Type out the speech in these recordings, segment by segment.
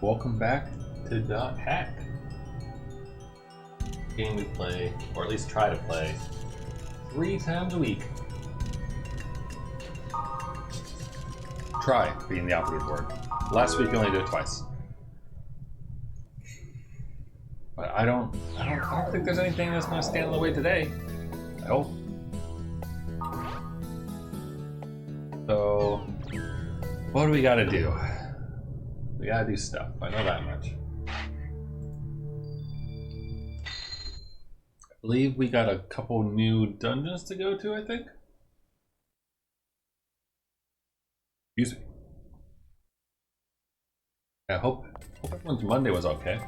Welcome back to Dot Hack. Game we play, or at least try to play, 3 times a week. Try being the operative word. Last week we only did it twice. But I don't think there's anything that's gonna stand in the way today. I hope. So, what do we gotta do? We gotta do stuff. I know that much. I believe we got a couple new dungeons to go to, I think. Excuse me. I hope everyone's Monday was okay.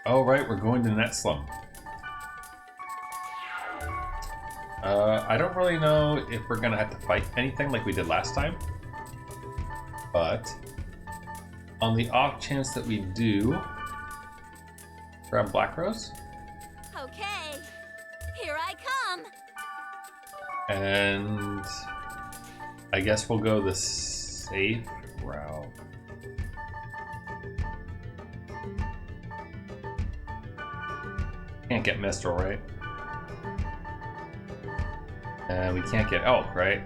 Oh right, we're going to Net Slum. I don't really know if we're gonna have to fight anything like we did last time, but on the off chance that we do, grab Black Rose. Okay, here I come. And I guess we'll go the safe route. Can't get Mistral, right? And we can't get Elk, right?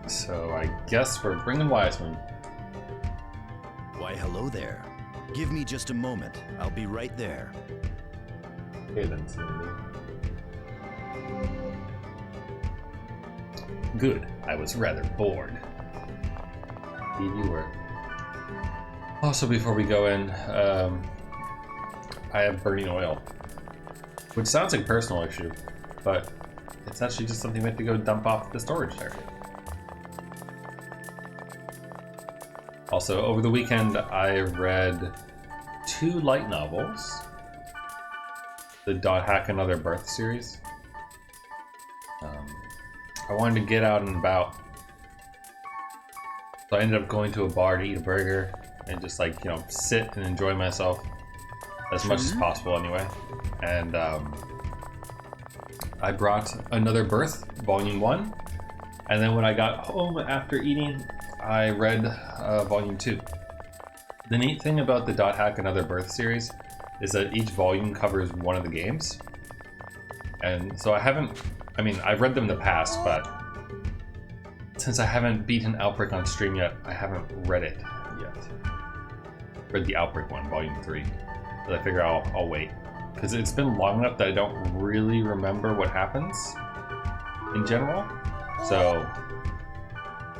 So I guess we're bringing Wiseman. Why, hello there. Give me just a moment. I'll be right there. Okay then, Cindy. Good. I was rather bored. Indeed you were. Also, before we go in, I have burning oil, which sounds like a personal issue, but it's actually just something we have to go dump off the storage area. Also, over the weekend, I read 2 light novels. The Dot Hack Another Birth series. I wanted to get out and about. So I ended up going to a bar to eat a burger and just like, you know, sit and enjoy myself as much as possible anyway. And I brought Another Birth, Volume 1. And then when I got home after eating, I read Volume 2. The neat thing about the Dot Hack Another Birth series is that each volume covers one of the games. And so I've read them in the past, but since I haven't beaten Outbreak on stream yet, I haven't read it yet. Read the Outbreak one, Volume 3. But I figure I'll wait. Because it's been long enough that I don't really remember what happens in general. So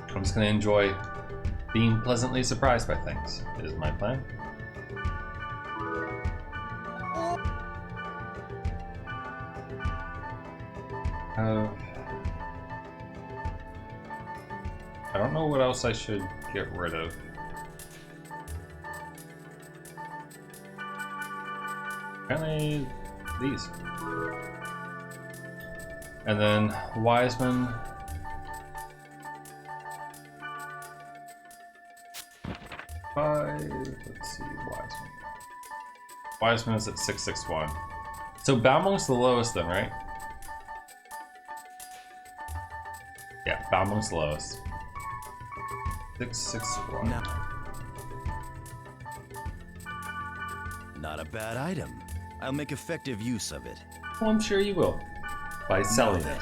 I'm just going to enjoy being pleasantly surprised by things, is my plan. I don't know what else I should get rid of. Apparently these. And then Wiseman. Let's see, Wiseman. Wiseman is at 661. So Balmong's the lowest then, right? Yeah, Balmong's the lowest. 661. No. Not a bad item. I'll make effective use of it. Well, I'm sure you will. By selling it.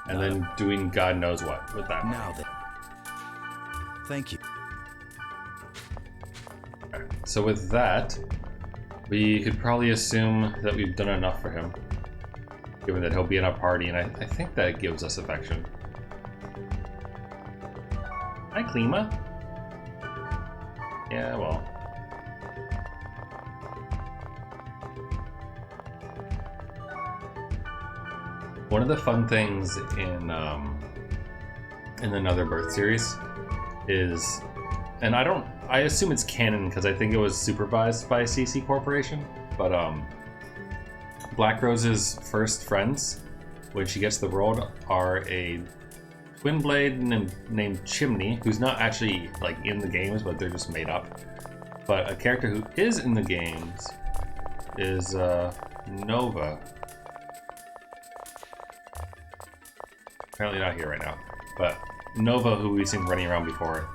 And then doing God knows what with that money. Now then. Thank you. So with that, we could probably assume that we've done enough for him. Given that he'll be in our party, and I think that gives us affection. Hi, Klima. Yeah, well. One of the fun things in Another Birth series is, and I assume it's canon because I think it was supervised by CC Corporation, but Black Rose's first friends, when she gets the world, are a twin blade named Chimney, who's not actually like in the games, but they're just made up. But a character who is in the games is Nova. Apparently not here right now. But Nova, who we've seen running around before,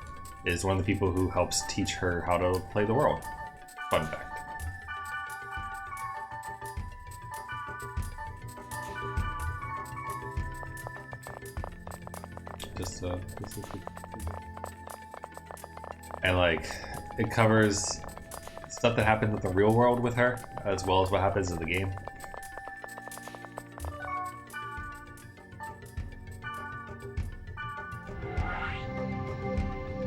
is one of the people who helps teach her how to play the world. Fun fact. And like, it covers stuff that happens in the real world with her, as well as what happens in the game.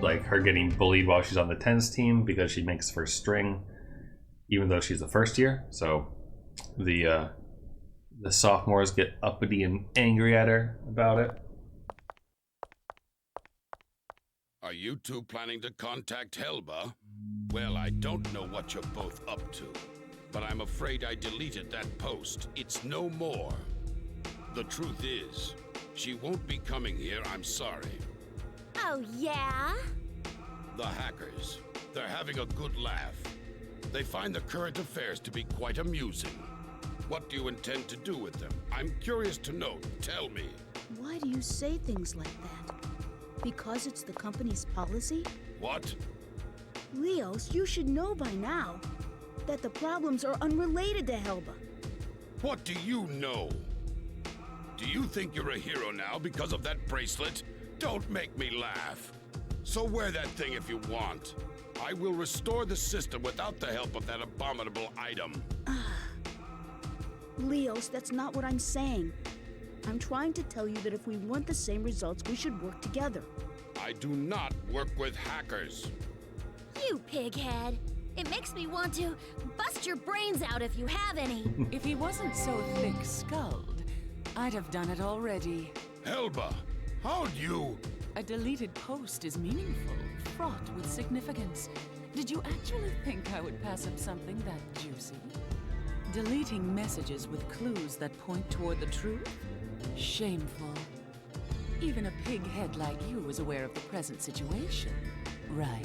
Like her getting bullied while she's on the tennis team because she makes first string, even though she's the first year. So the sophomores get uppity and angry at her about it. Are you two planning to contact Helba? Well, I don't know what you're both up to, but I'm afraid I deleted that post. It's no more. The truth is, she won't be coming here, I'm sorry. Oh, yeah? The hackers, they're having a good laugh. They find the current affairs to be quite amusing. What do you intend to do with them? I'm curious to know. Tell me. Why do you say things like that? Because it's the company's policy? What? Lios, you should know by now that the problems are unrelated to Helba. What do you know? Do you think you're a hero now because of that bracelet? Don't make me laugh. So wear that thing if you want. I will restore the system without the help of that abominable item. Lios, that's not what I'm saying. I'm trying to tell you that if we want the same results, we should work together. I do not work with hackers. You pighead. It makes me want to bust your brains out if you have any. If he wasn't so thick-skulled, I'd have done it already. Helba, how'd you... A deleted post is meaningful, fraught with significance. Did you actually think I would pass up something that juicy? Deleting messages with clues that point toward the truth? Shameful. Even a pighead like you is aware of the present situation, right?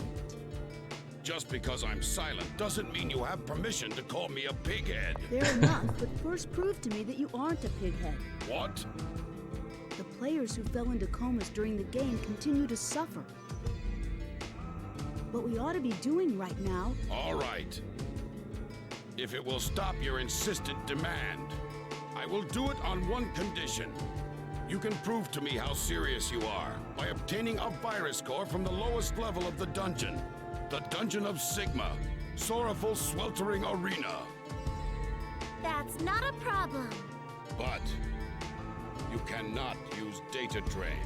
Just because I'm silent doesn't mean you have permission to call me a pighead. Fair enough, but first prove to me that you aren't a pighead. What? The players who fell into comas during the game continue to suffer. What we ought to be doing right now... All right. If it will stop your insistent demand, I will do it on one condition. You can prove to me how serious you are by obtaining a virus core from the lowest level of the dungeon of Sigma, Sorrowful Sweltering Arena. That's not a problem. But you cannot use data train.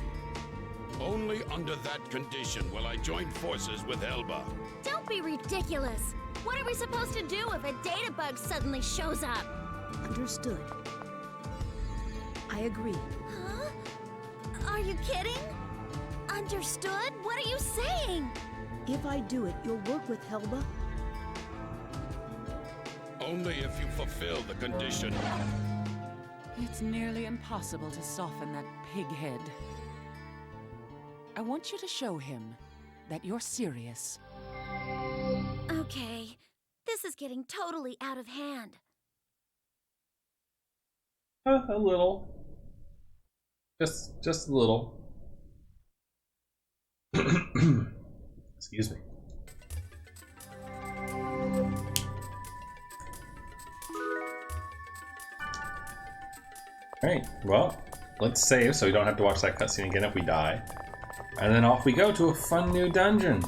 Only under that condition will I join forces with Helba. Don't be ridiculous. What are we supposed to do if a data bug suddenly shows up? Understood. I agree. Huh? Are you kidding? Understood? What are you saying? If I do it, you'll work with Helba? Only if you fulfill the condition. It's nearly impossible to soften that pighead. I want you to show him that you're serious. Okay, this is getting totally out of hand. A little. Just a little. Excuse me. Alright, well, let's save so we don't have to watch that cutscene again if we die. And then off we go to a fun new dungeon.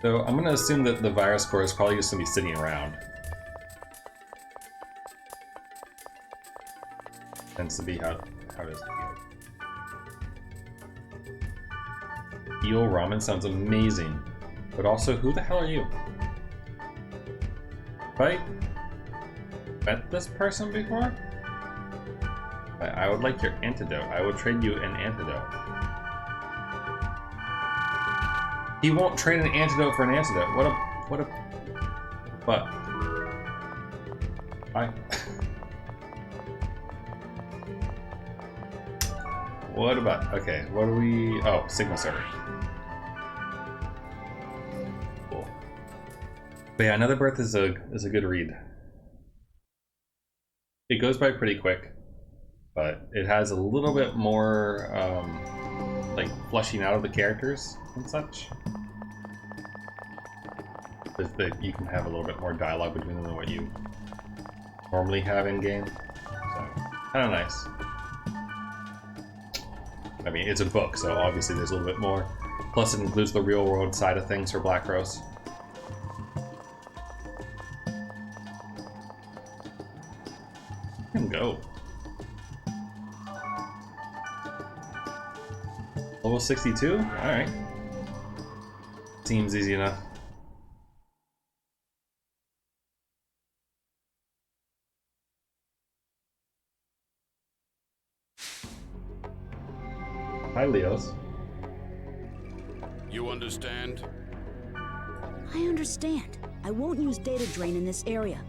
So I'm gonna assume that the virus core is probably just gonna be sitting around. Tends to be how it is. Eel ramen sounds amazing, but also, who the hell are you? Have I met this person before? I would like your antidote. I will trade you an antidote. He won't trade an antidote for an antidote. What a but. What about, okay, what do we, oh, Sigma server. Cool. But yeah, Another Birth is a good read. It goes by pretty quick, but it has a little bit more like fleshing out of the characters and such. That you can have a little bit more dialogue between them than what you normally have in game. So kind of nice. I mean, it's a book, so obviously there's a little bit more. Plus, it includes the real world side of things for Black Rose. Can go. Level 62? Alright. Seems easy enough. Hi, Lios. You understand? I understand. I won't use data drain in this area.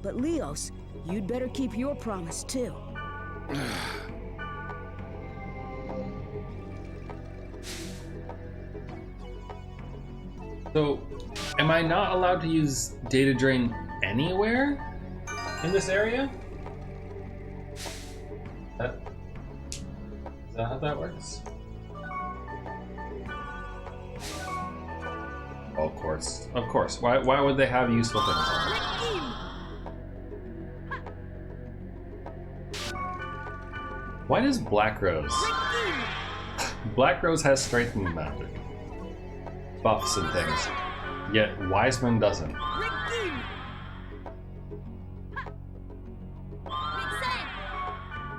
But Lios, you'd better keep your promise too. So, am I not allowed to use data drain anywhere in this area? Is that how that works? Oh, of course. Of course. Why would they have useful things? Why does Black Rose? Black Rose has strengthening magic. Buffs and things. Yet Wiseman doesn't.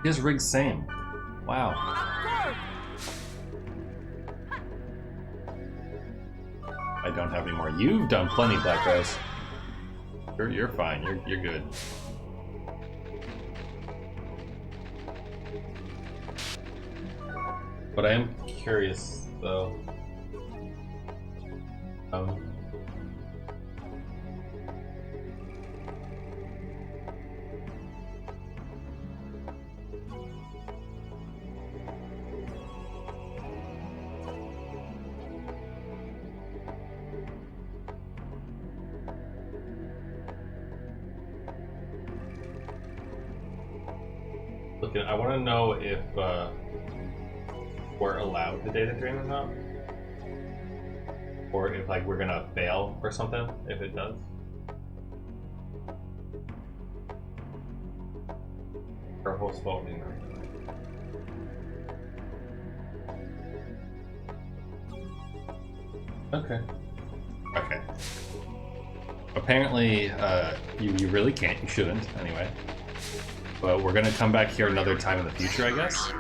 He has Rig same. Wow. I don't have any more. You've done plenty, Black Rose. You're fine. You're good. But I am curious, though. Look, I want to know if we're allowed the data drain or not, or if like we're gonna fail or something if it does. Our host voting. Okay. Okay. Apparently, you really can't. You shouldn't, anyway. But we're gonna come back here another time in the future, I guess.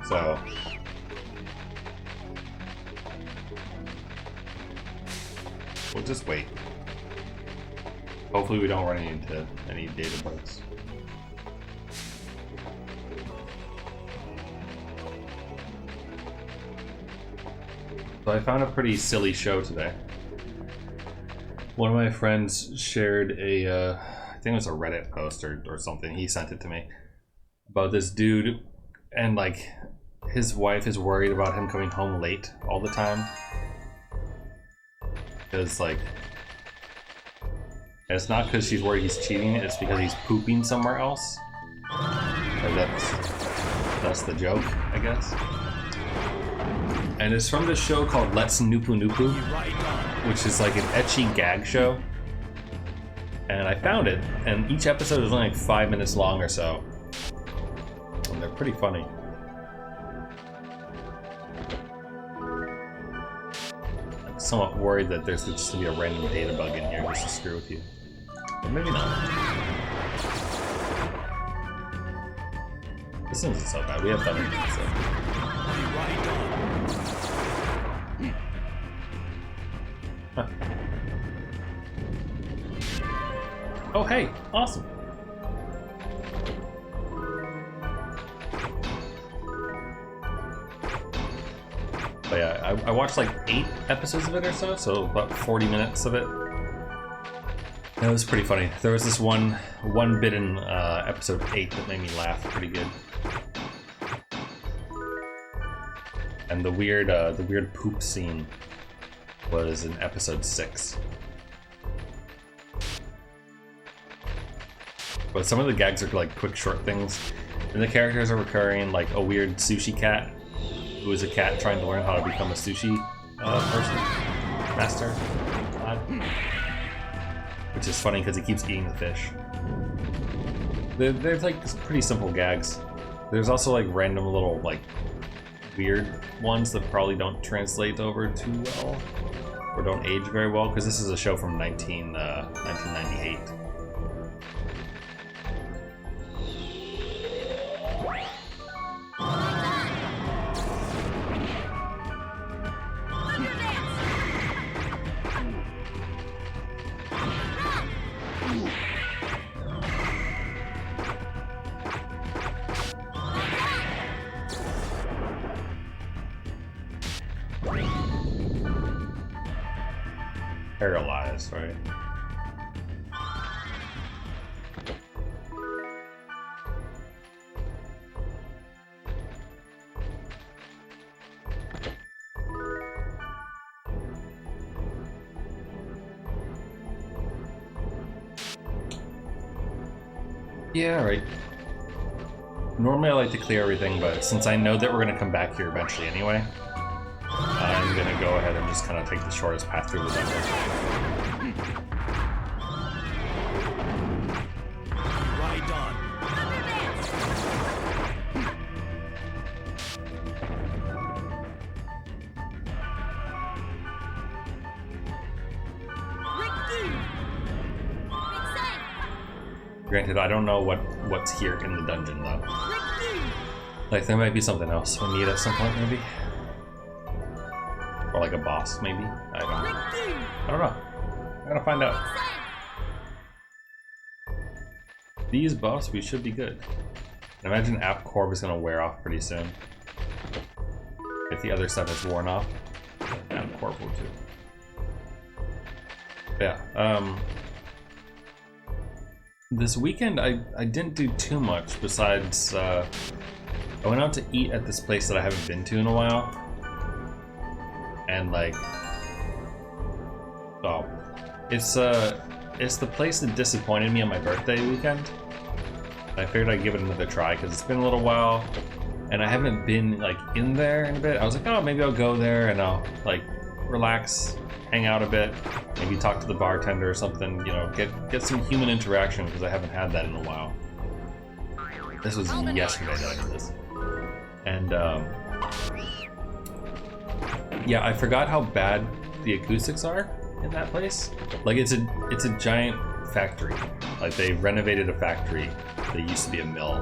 So. We'll just wait. Hopefully we don't run into any data bugs. So I found a pretty silly show today. One of my friends shared a, I think it was a Reddit post or something, he sent it to me, about this dude, and like, his wife is worried about him coming home late all the time. Because like, and it's not because she's worried he's cheating, it's because he's pooping somewhere else. Or that's the joke, I guess. And it's from this show called Let's Nupu Nupu, which is like an ecchi gag show. And I found it, and each episode is only like 5 minutes long or so. And they're pretty funny. I'm somewhat worried that there's just gonna be a random data bug in here just to screw with you. But maybe not. This isn't so bad. We have better stuff. Huh. Oh, hey, awesome. But yeah, I watched like 8 episodes of it or so about 40 minutes of it. It was pretty funny. There was this one bit in episode 8 that made me laugh pretty good. And the weird poop scene was in episode 6. But some of the gags are like quick, short things. And the characters are recurring, like a weird sushi cat, who is a cat trying to learn how to become a sushi person, master, which is funny because he keeps eating the fish. They're like pretty simple gags. There's also like random little like weird ones that probably don't translate over too well or don't age very well, because this is a show from 1998. Paralyzed, right? Yeah, right. Normally I like to clear everything, but since I know that we're going to come back here eventually anyway, I'm going to go ahead and just kind of take the shortest path through the jungle. Right on. Granted, I don't know what's here in the dungeon though. Like there might be something else we need at some point, maybe. Or like a boss, maybe. I don't know. I'm gonna find out. These buffs, we should be good. I imagine App Corp is gonna wear off pretty soon. If the other stuff is worn off, App Corp will too. Yeah. This weekend I didn't do too much besides I went out to eat at this place that I haven't been to in a while. And like, oh, it's the place that disappointed me on my birthday weekend. I figured I'd give it another try because it's been a little while, and I haven't been like in there in a bit. I was like, oh, maybe I'll go there and I'll like relax, hang out a bit, maybe talk to the bartender or something. You know, get some human interaction because I haven't had that in a while. This was yesterday that I did this, and yeah, I forgot how bad the acoustics are in that place. Like it's a giant factory. Like they renovated a factory that used to be a mill,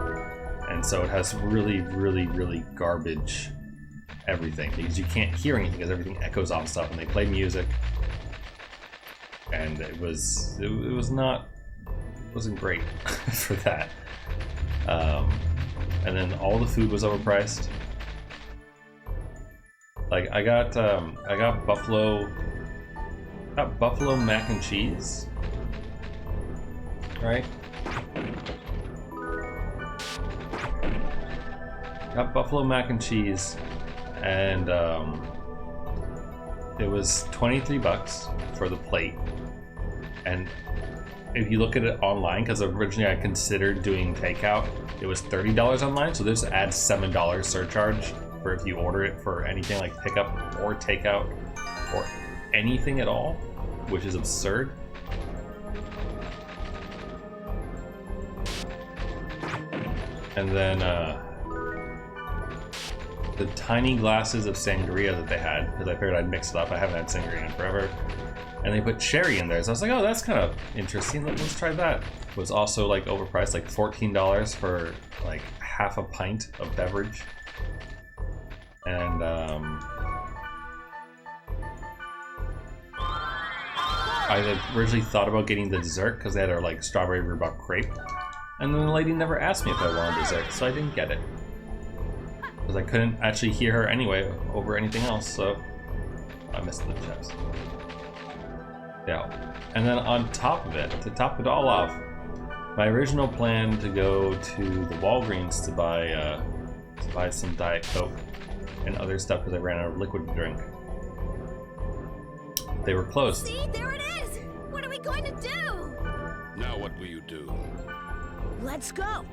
and so it has really, really, really garbage everything because you can't hear anything because everything echoes off stuff. And they play music, and it wasn't great for that. And then all the food was overpriced. Like I got buffalo mac and cheese, right? Got buffalo mac and cheese, and it was $23 for the plate. And if you look at it online, because originally I considered doing takeout, it was $30 online. So this adds $7 surcharge for if you order it for anything like pickup or takeout or anything at all, which is absurd. And then the tiny glasses of sangria that they had, because I figured I'd mix it up. I haven't had sangria in forever. And they put cherry in there, so I was like, oh, that's kind of interesting. Let's try that. It was also like overpriced, like $14 for like half a pint of beverage. And I had originally thought about getting the dessert because they had our like strawberry rhubarb crepe, and then the lady never asked me if I wanted dessert, so I didn't get it because I couldn't actually hear her anyway over anything else, so I missed the chest. Yeah, and then on top of it, to top it all off, my original plan to go to the Walgreens to buy some Diet Coke and other stuff because I ran out of liquid to drink. They were closed. See, there it is. What are we going to do? Now what will you do? Let's go.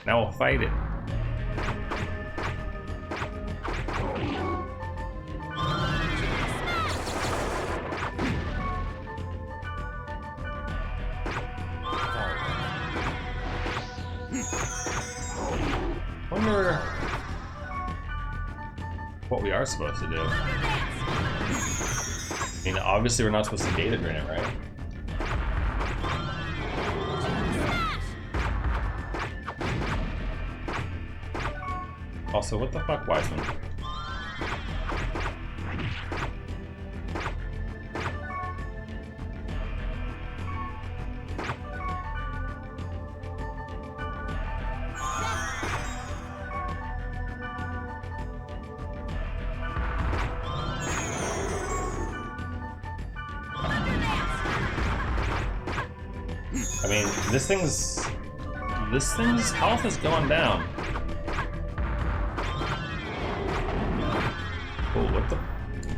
Now we'll fight it. Wonder what we are supposed to do. I mean, obviously we're not supposed to data drain it, right? Also, what the fuck, Wiseman? I mean, this thing's health is going down. Oh,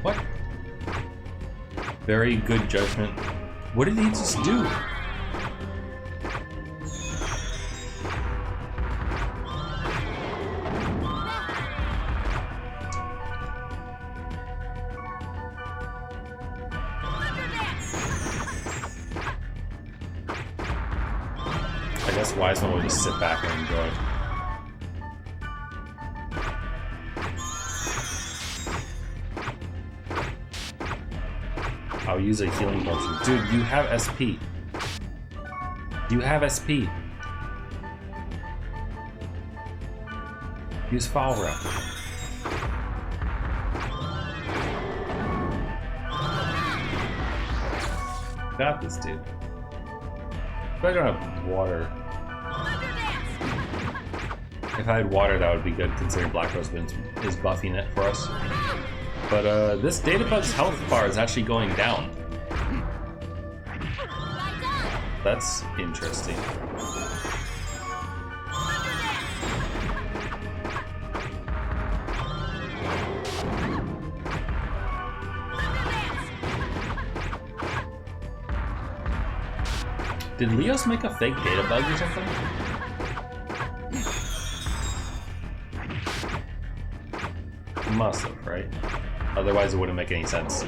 what? Very good judgment. What did he just do? I guess Wiseman will just sit back and enjoy it. I'll use a healing potion. Dude, you have SP. You have SP. Use Foul Rep. Got this, dude. But I don't have water. If I had water, that would be good, considering Black Rose is buffing it for us. But this Databug's health bar is actually going down. That's interesting. Did Lios make a fake Databug or something? Must have, right? Otherwise it wouldn't make any sense.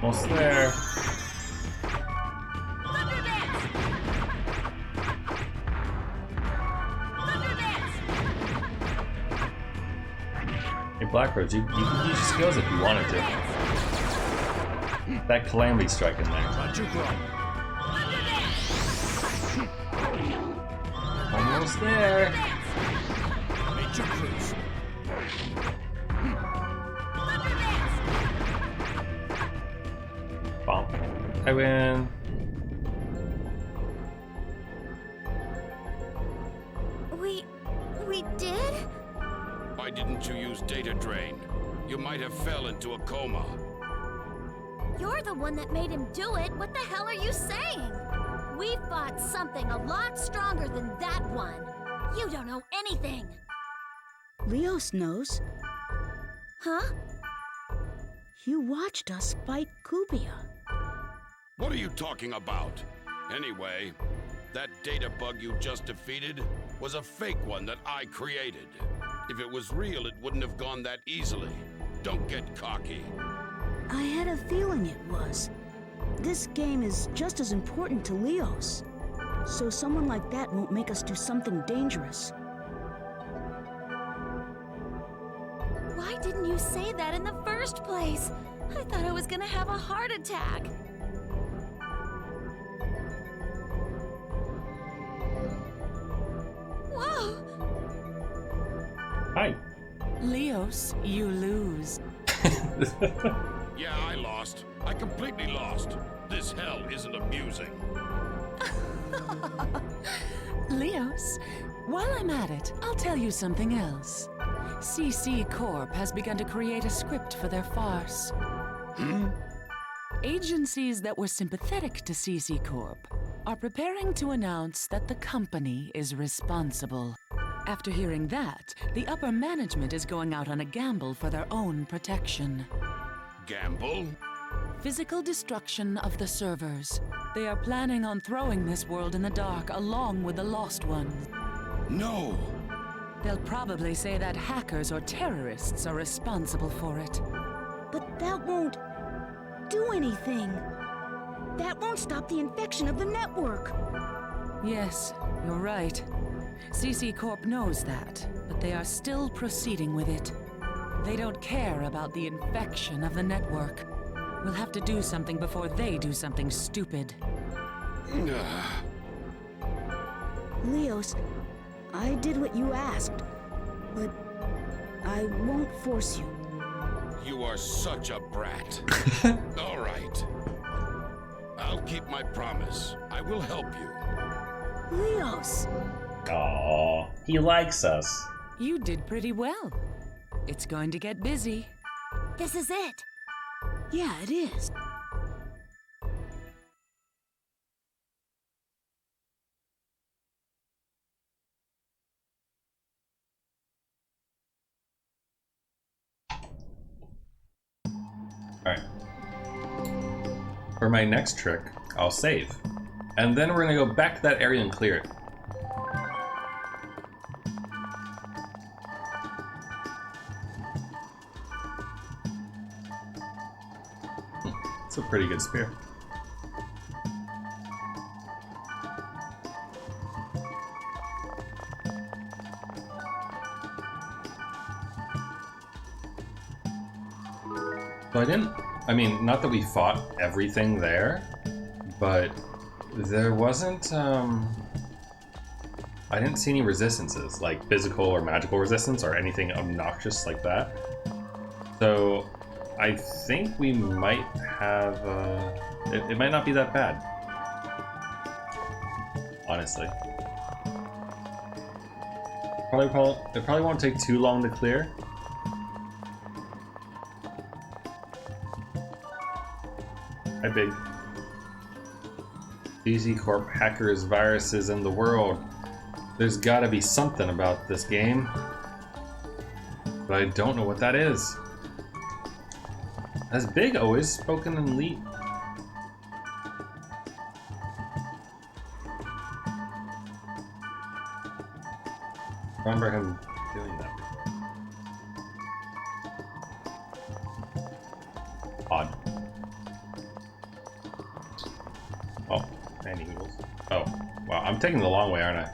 Almost there. Hey Black Rose, you can use your skills if you wanted to. That Calamity Strike in there. Almost there. Nature cruise. Bomb. I win. We did? Why didn't you use data drain? You might have fell into a coma. You're the one that made him do it. What the hell are you saying? We fought something a lot stronger than that one. You don't know anything. Lios knows. Huh? You watched us fight Kubia. What are you talking about? Anyway, that data bug you just defeated was a fake one that I created. If it was real, it wouldn't have gone that easily. Don't get cocky. I had a feeling it was. This game is just as important to Lios. So someone like that won't make us do something dangerous. Why didn't you say that in the first place? I thought I was gonna have a heart attack. Whoa! Hi. Lios, you lose. Yeah, I lost. I completely lost. This hell isn't amusing. Lios, while I'm at it, I'll tell you something else. CC Corp has begun to create a script for their farce. Agencies that were sympathetic to CC Corp are preparing to announce that the company is responsible. After hearing that, the upper management is going out on a gamble for their own protection. Gamble? Physical destruction of the servers. They are planning on throwing this world in the dark along with the lost ones. No! They'll probably say that hackers or terrorists are responsible for it. But that won't do anything. That won't stop the infection of the network. Yes, you're right. CC Corp knows that, but they are still proceeding with it. They don't care about the infection of the network. We'll have to do something before they do something stupid. Lios, I did what you asked, but I won't force you. You are such a brat. All right. I'll keep my promise. I will help you. Lios! Aww, he likes us. You did pretty well. It's going to get busy. This is it. Yeah, it is. Alright. For my next trick, I'll save. And then we're gonna go back to that area and clear it. It's a pretty good spear. So I mean, not that we fought everything there, but there wasn't, I didn't see any resistances, like physical or magical resistance or anything obnoxious like that. So I think we might have, it might not be that bad, honestly. It probably won't take too long to clear. Hi, Big. CC Corp hackers, viruses in the world. There's gotta be something about this game, but I don't know what that is. Has Big always spoken in Leet? I remember him doing that before. Odd. Oh, and eagles. Oh, wow, I'm taking the long way, aren't I?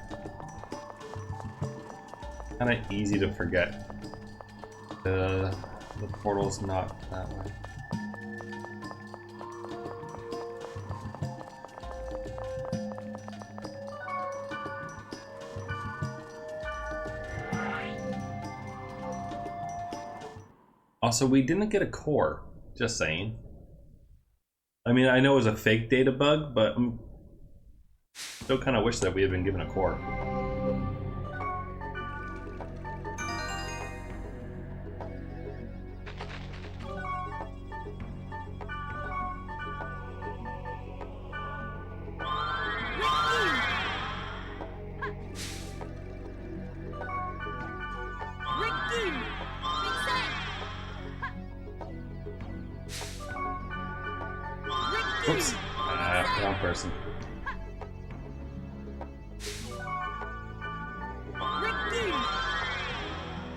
Kinda easy to forget. The portal's not that way. Also, we didn't get a core, just saying. I mean, I know it was a fake data bug, but I still kind of wish that we had been given a core. Oops. Wrong person. I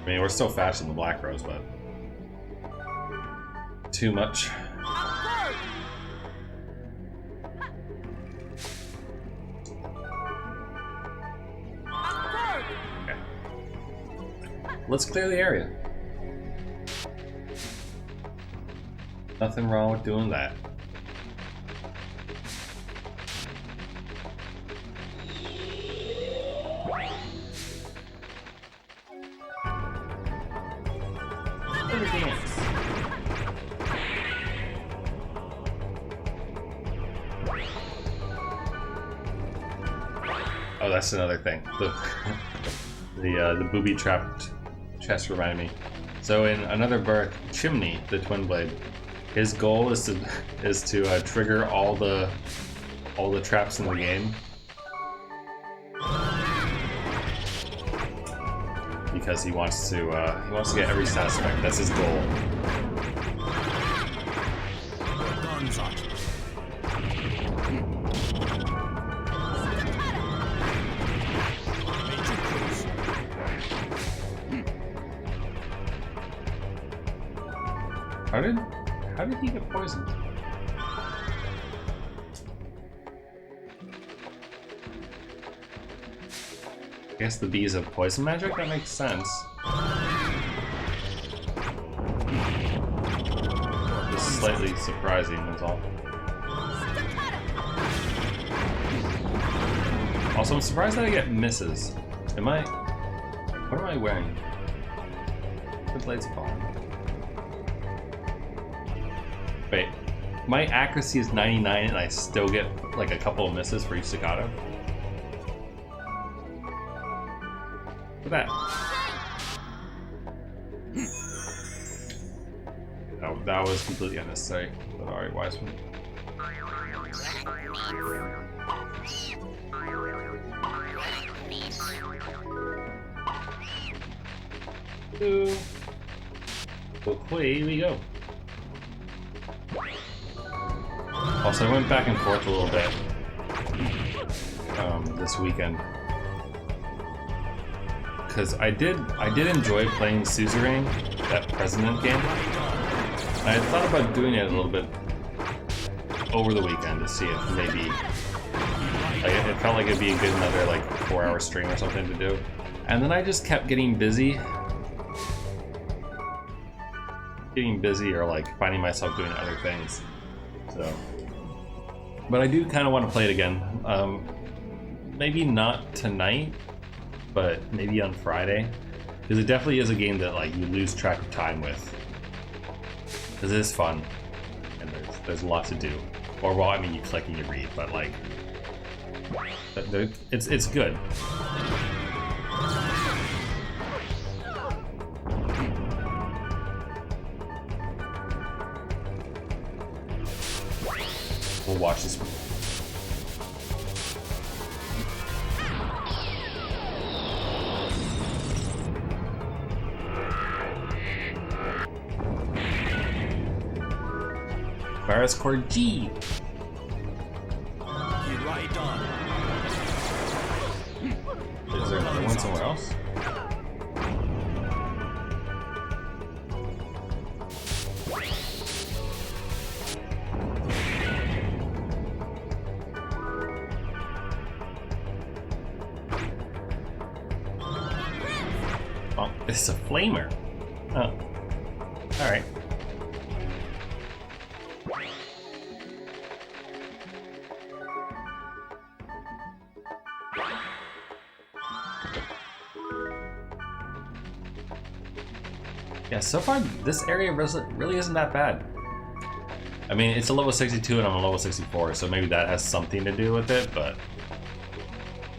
mean, we're still faster than the Black Rose, but too much. Okay. Let's clear the area. Nothing wrong with doing that. Oh, that's another thing. The booby-trapped chest reminded me. So in Another Birth, Chimney, the Twin Blade, his goal is to trigger all the traps in the game. because he wants to get every status effect. That's his goal. How did he get poisoned? I guess the bees have poison magic? That makes sense. This is slightly surprising, that's all. Also, I'm surprised that I get misses. What am I wearing? The blades fall. Wait, my accuracy is 99 and I still get like a couple of misses for each staccato? Look at that. That was completely unnecessary. But alright, Wiseman. So, away we go. Also, I went back and forth a little bit this weekend because I did enjoy playing Suzerain, that President game. And I thought about doing it a little bit over the weekend to see if maybe it felt like it'd be a good another like 4-hour stream or something to do. And then I just kept getting busy or like finding myself doing other things. So, but I do kind of want to play it again. Maybe not tonight, but maybe on Friday, because it definitely is a game that like you lose track of time with. Because it is fun, and there's a lot to do. Or well, I mean, you click and you read, but like, it's good. We'll watch this. Virus core G. Right on. Is there another one somewhere else? Oh, it's a flamer. Oh. Alright. Yeah, so far this area really isn't that bad. I mean, it's a level 62 and I'm a level 64, so maybe that has something to do with it, but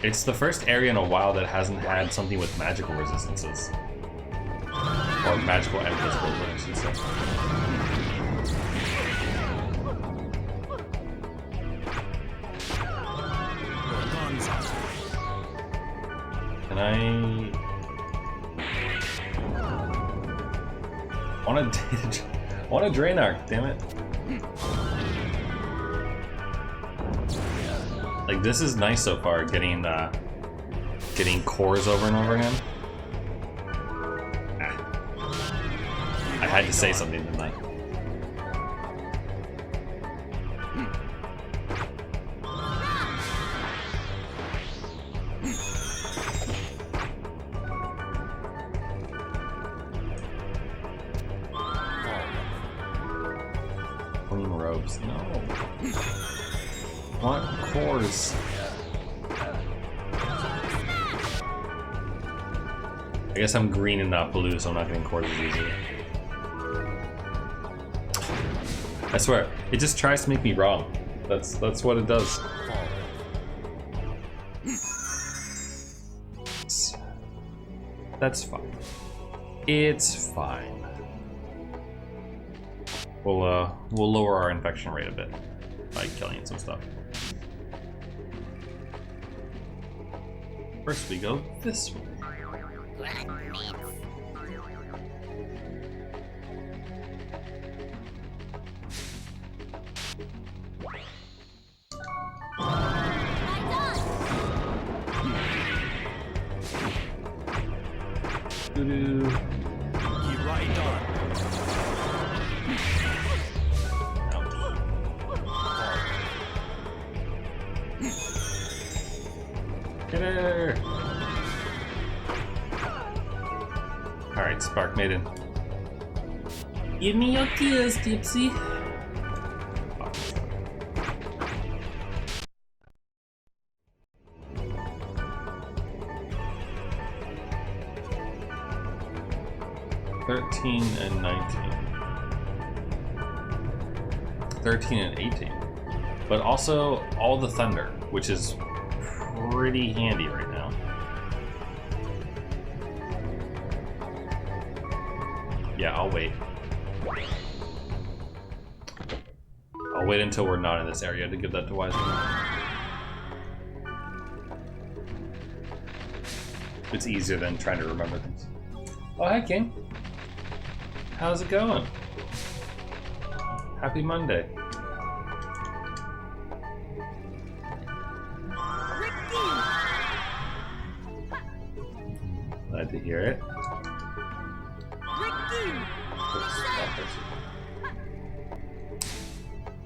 it's the first area in a while that hasn't had something with magical resistances. Or magical and physical resistances. Can I want a drain arc, damn it. Like, this is nice so far, getting cores over and over again. I had to say something, didn't I? Clean robes, no. I want cores. I guess I'm green and not blue, so I'm not getting cores as easy. I swear, it just tries to make me wrong. That's what it does. That's fine. It's fine. We'll lower our infection rate a bit by killing some stuff. First we go this way. Doo-doo. Keep right on. Get her! Alright, Spark Maiden. Give me your kiss, Gypsy. $13 and $19. 13 and 18. But also all the thunder, which is pretty handy right now. Yeah, I'll wait. I'll wait until we're not in this area to give that to Wiseman. It's easier than trying to remember things. Oh, hi, King. How's it going? Happy Monday. Glad to hear it.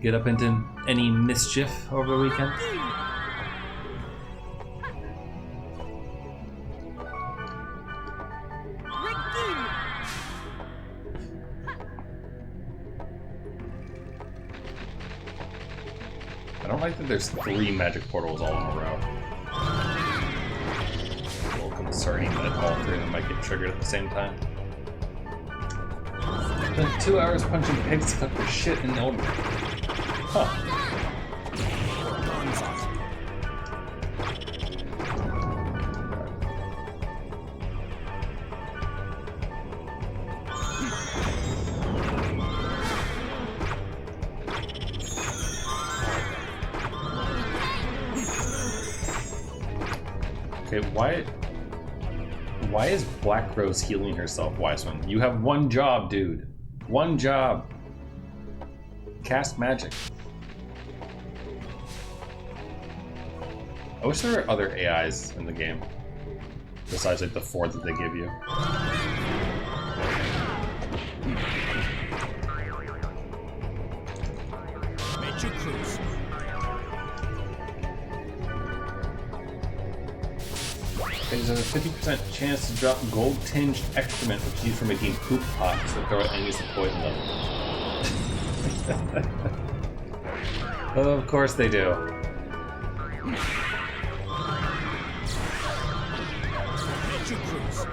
Get up into any mischief over the weekend? I don't like that there's 3 magic portals all in a row. A little concerning that all 3 of them might get triggered at the same time. Spent 2 hours punching pigs to cut for shit in Elden Ring. Huh. Okay, why is Black Rose healing herself, Wiseman? You have one job, dude. One job. Cast magic. I wish there were other AIs in the game. Besides like the 4 that they give you. Major cruise. There's a 50% chance to drop gold-tinged excrement, which is used for making poop pots that throw at enemies to poison them. Of course they do. Major cruise.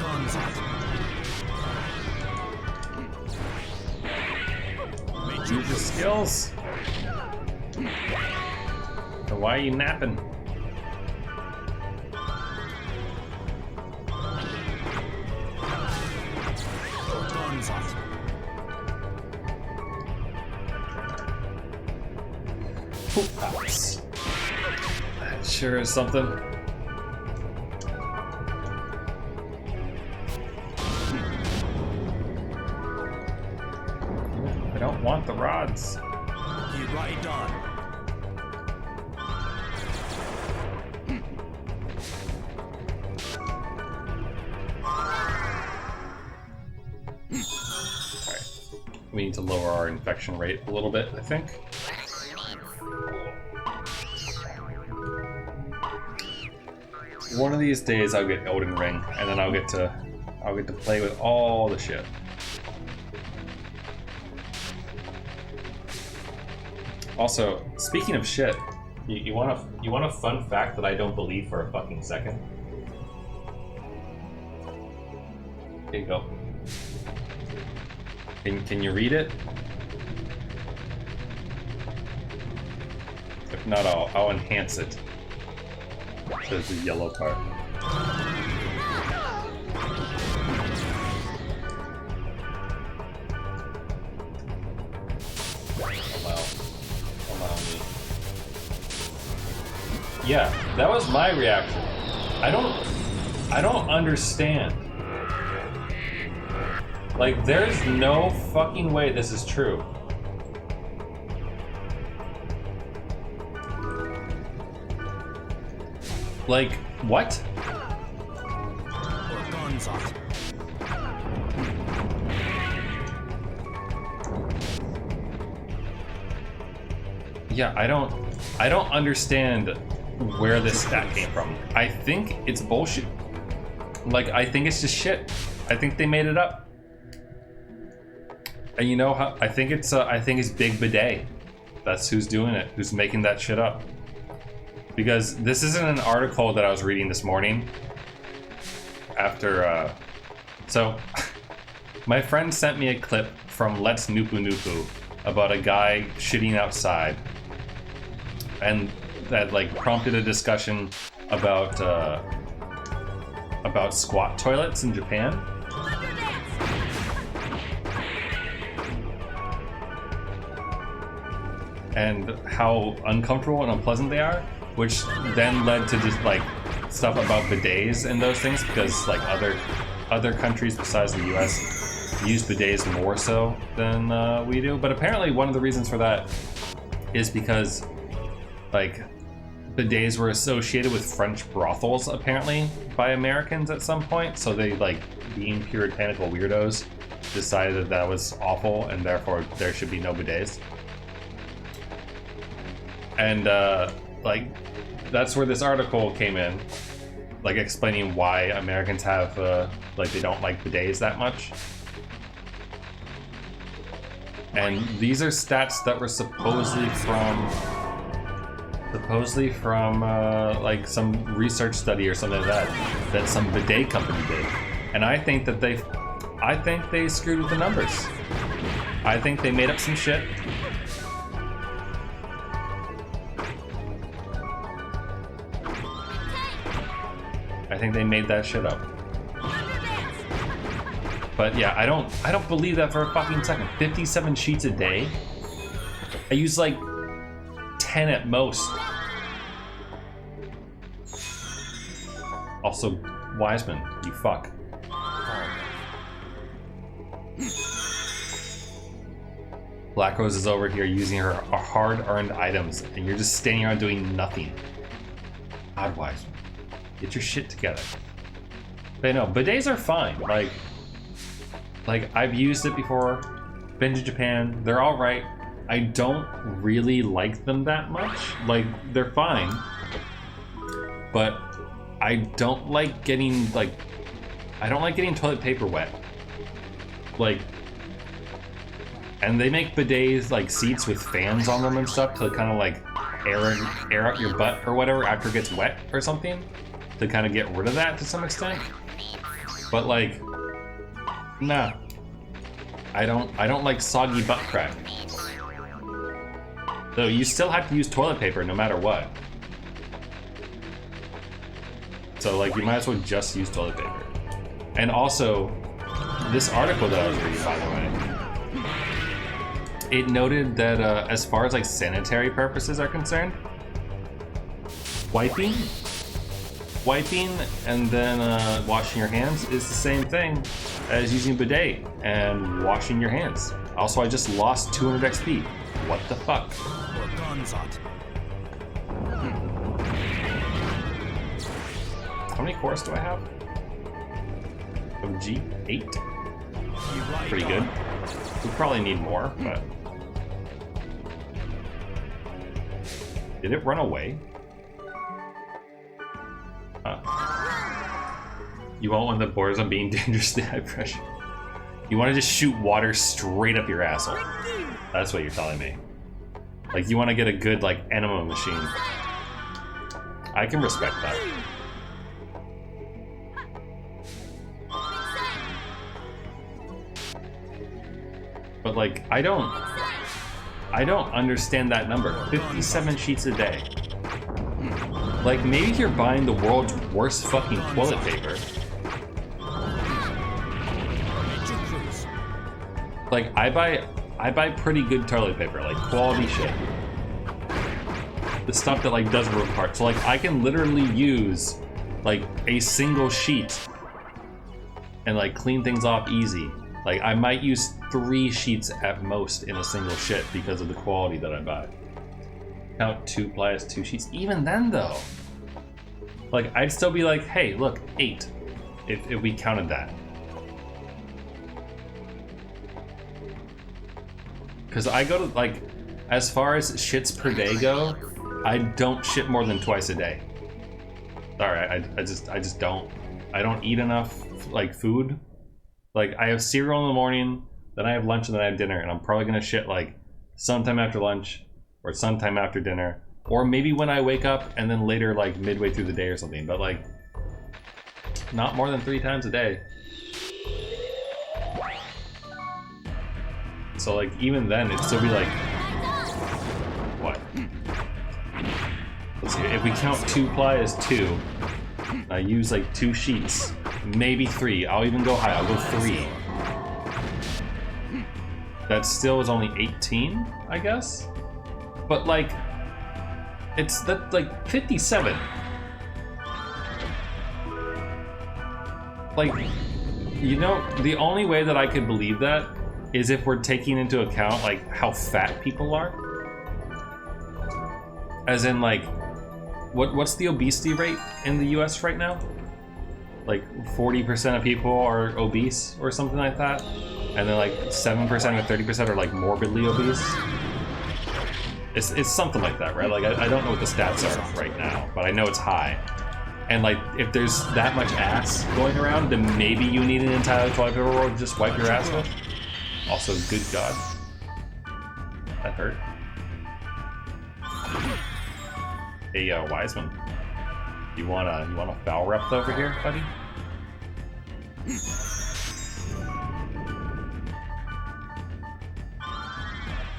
Guns out. Major Use your skills. So why are you napping? guns out. Poop pots. That sure is something. I don't want the rods. You right on. We need to lower our infection rate a little bit, I think. One of these days I'll get Elden Ring, and then I'll get to play with all the shit. Also, speaking of shit, you want a fun fact that I don't believe for a fucking second? Here you go. Can you read it? If not, I'll enhance it. There's the yellow part. Allow me. Yeah, that was my reaction. I don't understand. Like, there's no fucking way this is true. Like, what? Yeah, I don't understand where this stat came from. I think it's bullshit. Like, I think it's just shit. I think they made it up. And you know how I think it's Big Bidet. That's who's doing it, who's making that shit up. Because this isn't an article that I was reading this morning. After, so my friend sent me a clip from Let's Nupu Nupu about a guy shitting outside, and that like prompted a discussion about squat toilets in Japan. And how uncomfortable and unpleasant they are, which then led to just like stuff about bidets and those things, because like other countries besides the US use bidets more so than we do. But apparently one of the reasons for that is because like bidets were associated with French brothels apparently by Americans at some point, so they, like, being puritanical weirdos, decided that was awful and therefore there should be no bidets. And like, that's where this article came in, like explaining why Americans have like, they don't like bidets that much. And these are stats that were supposedly from like some research study or something like that some bidet company did. And I think they screwed with the numbers. I think they made up some shit. I think they made that shit up. But yeah, I don't believe that for a fucking second. 57 sheets a day? I use like 10 at most. Also, Wiseman, you fuck. Black Rose is over here using her hard-earned items, and you're just standing around doing nothing. God, Wiseman, get your shit together. But no, bidets are fine. Like I've used it before. Been to Japan. They're all right. I don't really like them that much. Like, they're fine, but I don't like getting toilet paper wet. Like, and they make bidets like seats with fans on them and stuff to kind of like air out your butt or whatever after it gets wet or something, to kind of get rid of that to some extent. But like, nah, I don't like soggy butt crack. Though you still have to use toilet paper no matter what. So like, you might as well just use toilet paper. And also, this article that I was reading, by the way, it noted that as far as like sanitary purposes are concerned, wiping and then washing your hands is the same thing as using a bidet and washing your hands. Also, I just lost 200 XP. What the fuck? How many cores do I have? OG 8. Pretty good. We probably need more, but did it run away? You want one that borders on being dangerously high pressure? You want to just shoot water straight up your asshole. That's what you're telling me. Like, you want to get a good, like, enema machine. I can respect that. But like, I don't understand that number. 57 sheets a day. Like, maybe you're buying the world's worst fucking toilet paper. Like, I buy pretty good toilet paper, like quality shit. the stuff that like doesn't rip apart. So like I can literally use like a single sheet and like clean things off easy. Like I might use 3 sheets at most in a single shit because of the quality that I buy. Count 2-ply as 2 sheets. Even then though, like I'd still be like, hey, look, 8 if we counted that. Because I go to like, as far as shits per day go, I don't shit more than twice a day. Sorry, I just don't. I don't eat enough like food. Like I have cereal in the morning, then I have lunch, and then I have dinner, and I'm probably gonna shit like sometime after lunch or sometime after dinner, or maybe when I wake up and then later like midway through the day or something, but like not more than 3 times a day. So like even then it'd still be like, what? Let's see, if we count 2-ply as 2, I use like 2 sheets, maybe 3. I'll even go high, I'll go 3. That still is only 18, I guess? But like, it's that like 57. Like, you know, the only way that I could believe that is if we're taking into account like how fat people are. As in like, what's the obesity rate in the US right now? Like 40% of people are obese or something like that, and then like 7% or 30% are like morbidly obese. It's something like that, right? Like I don't know what the stats are right now, but I know it's high. And like if there's that much ass going around, then maybe you need an entire toilet paper roll to just wipe your ass with. Also, good God, that hurt. Hey, Wiseman, you want a foul rep over here, buddy?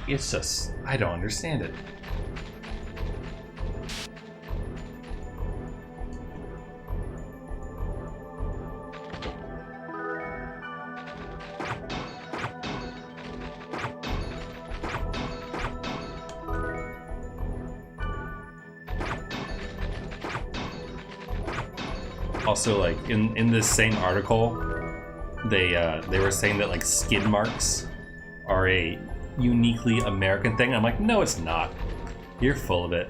It's just, I don't understand it. Also, like in this same article, they were saying that like skid marks are a uniquely American thing. I'm like, no, it's not. You're full of it.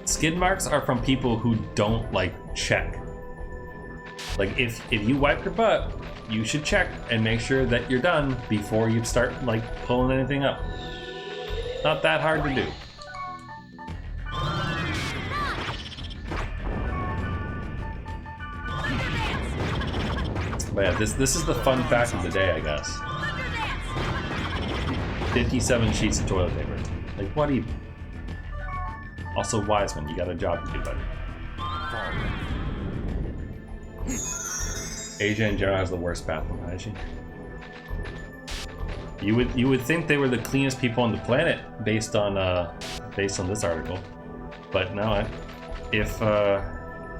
Skid marks are from people who don't like check. Like if you wipe your butt, you should check and make sure that you're done before you start like pulling anything up. Not that hard to do. But yeah, this is the fun fact of the day, I guess. 57 sheets of toilet paper. Like, what even? Also, Wiseman, you got a job to do, buddy. Asia in general has the worst bathroom hygiene. You would think they were the cleanest people on the planet based on this article, but no.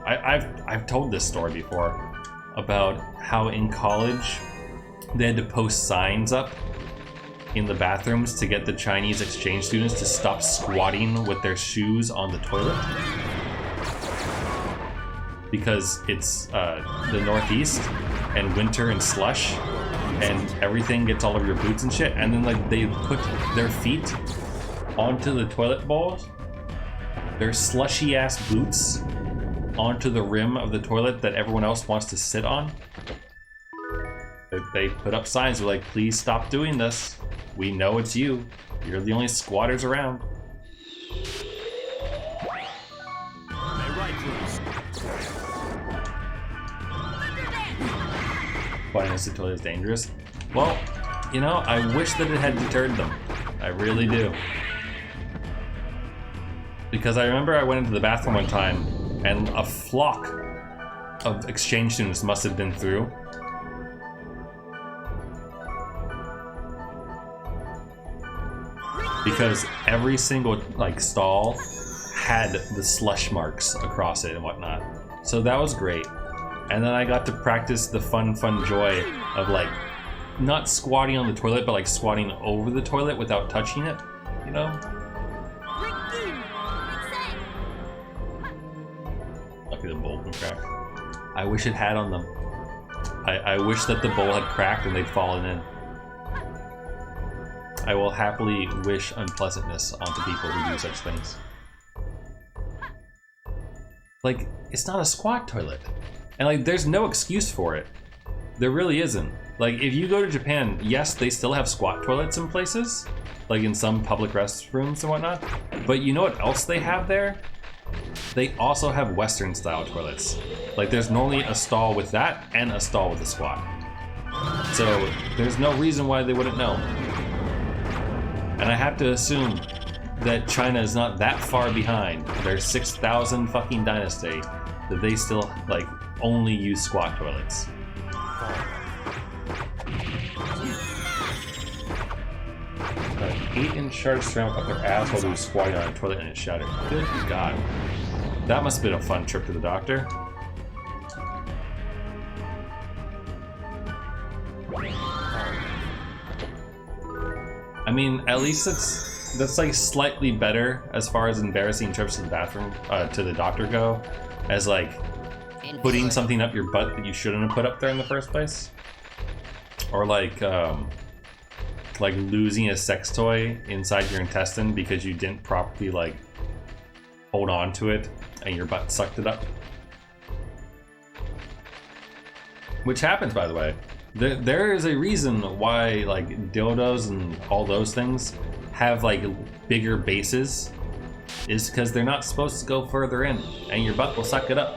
I've told this story before about how in college they had to post signs up in the bathrooms to get the Chinese exchange students to stop squatting with their shoes on the toilet because it's the Northeast and winter and slush and everything gets all over your boots and shit, and then like they put their feet onto the toilet bowls, their slushy ass boots onto the rim of the toilet that everyone else wants to sit on. They put up signs like, please stop doing this. We know it's you. You're the only squatters around. Why is the toilet dangerous? Well, you know, I wish that it had deterred them. I really do. Because I remember I went into the bathroom one time and a flock of exchange students must have been through. Because every single like stall had the slush marks across it and whatnot. So that was great. And then I got to practice the fun joy of like not squatting on the toilet, but like squatting over the toilet without touching it. you know? Lucky the bowl can crack. I wish it had on them. I wish that the bowl had cracked and they'd fallen in. I will happily wish unpleasantness onto people who do such things. Like, it's not a squat toilet. And like, there's no excuse for it. There really isn't. Like, if you go to Japan, yes, they still have squat toilets in places, like in some public restrooms and whatnot. But you know what else they have there? They also have Western style toilets. Like, there's normally a stall with that and a stall with a squat. So there's no reason why they wouldn't know. And I have to assume that China is not that far behind their 6,000 fucking dynasty that they still, like, only use squat toilets. 8-inch shards surround up their asshole who was squatting on a toilet and it shattered. Good God. That must have been a fun trip to the doctor. I mean, at least that's like slightly better as far as embarrassing trips to the bathroom, to the doctor go, as like putting something up your butt that you shouldn't have put up there in the first place, or like losing a sex toy inside your intestine because you didn't properly like hold on to it and your butt sucked it up, which happens, by the way. There is a reason why like dildos and all those things have like bigger bases, is because they're not supposed to go further in and your butt will suck it up.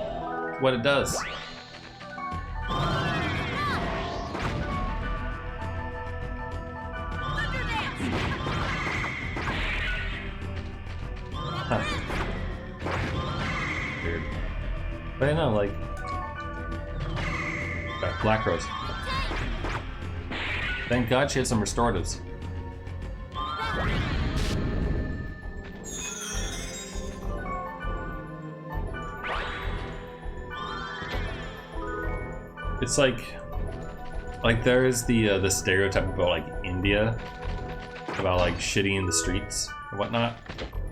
That's what it does. Huh. Weird. But I know, like, Black Rose. Thank God she had some restoratives. It's like there is the stereotype about like India, about like shitting in the streets and whatnot.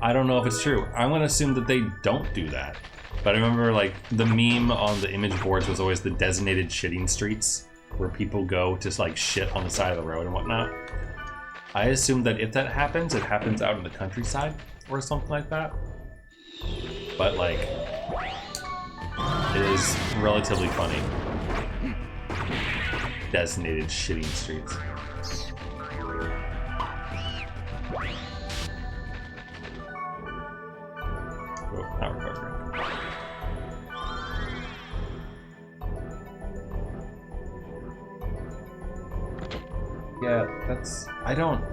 I don't know if it's true. I'm gonna assume that they don't do that. But I remember like the meme on the image boards was always the designated shitting streets, where people go to like shit on the side of the road and whatnot. I assume that if that happens, it happens out in the countryside or something like that. But like, it is relatively funny. Designated shitting streets. Oh, not recovering. Yeah, that's... I don't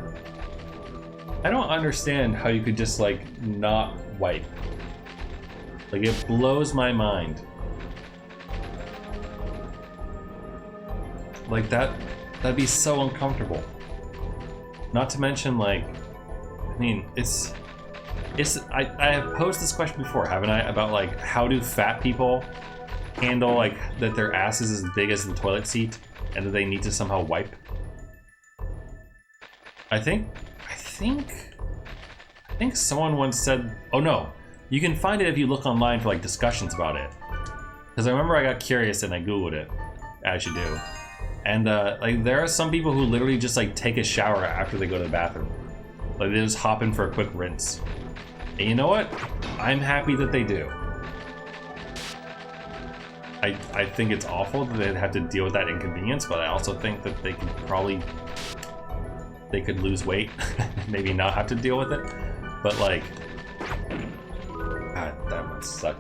understand how you could just, like, not wipe. Like, it blows my mind. Like, that'd be so uncomfortable. Not to mention, like, I mean, I have posed this question before, haven't I? About, like, how do fat people handle, like, that their ass is as big as the toilet seat and that they need to somehow wipe? I think someone once said, oh no, you can find it if you look online for like discussions about it. Because I remember I got curious and I Googled it, as you do. And like there are some people who literally just like take a shower after they go to the bathroom. Like they just hop in for a quick rinse. And you know what? I'm happy that they do. I think it's awful that they'd have to deal with that inconvenience, but I also think that they could lose weight, maybe not have to deal with it. But like, God, that would suck.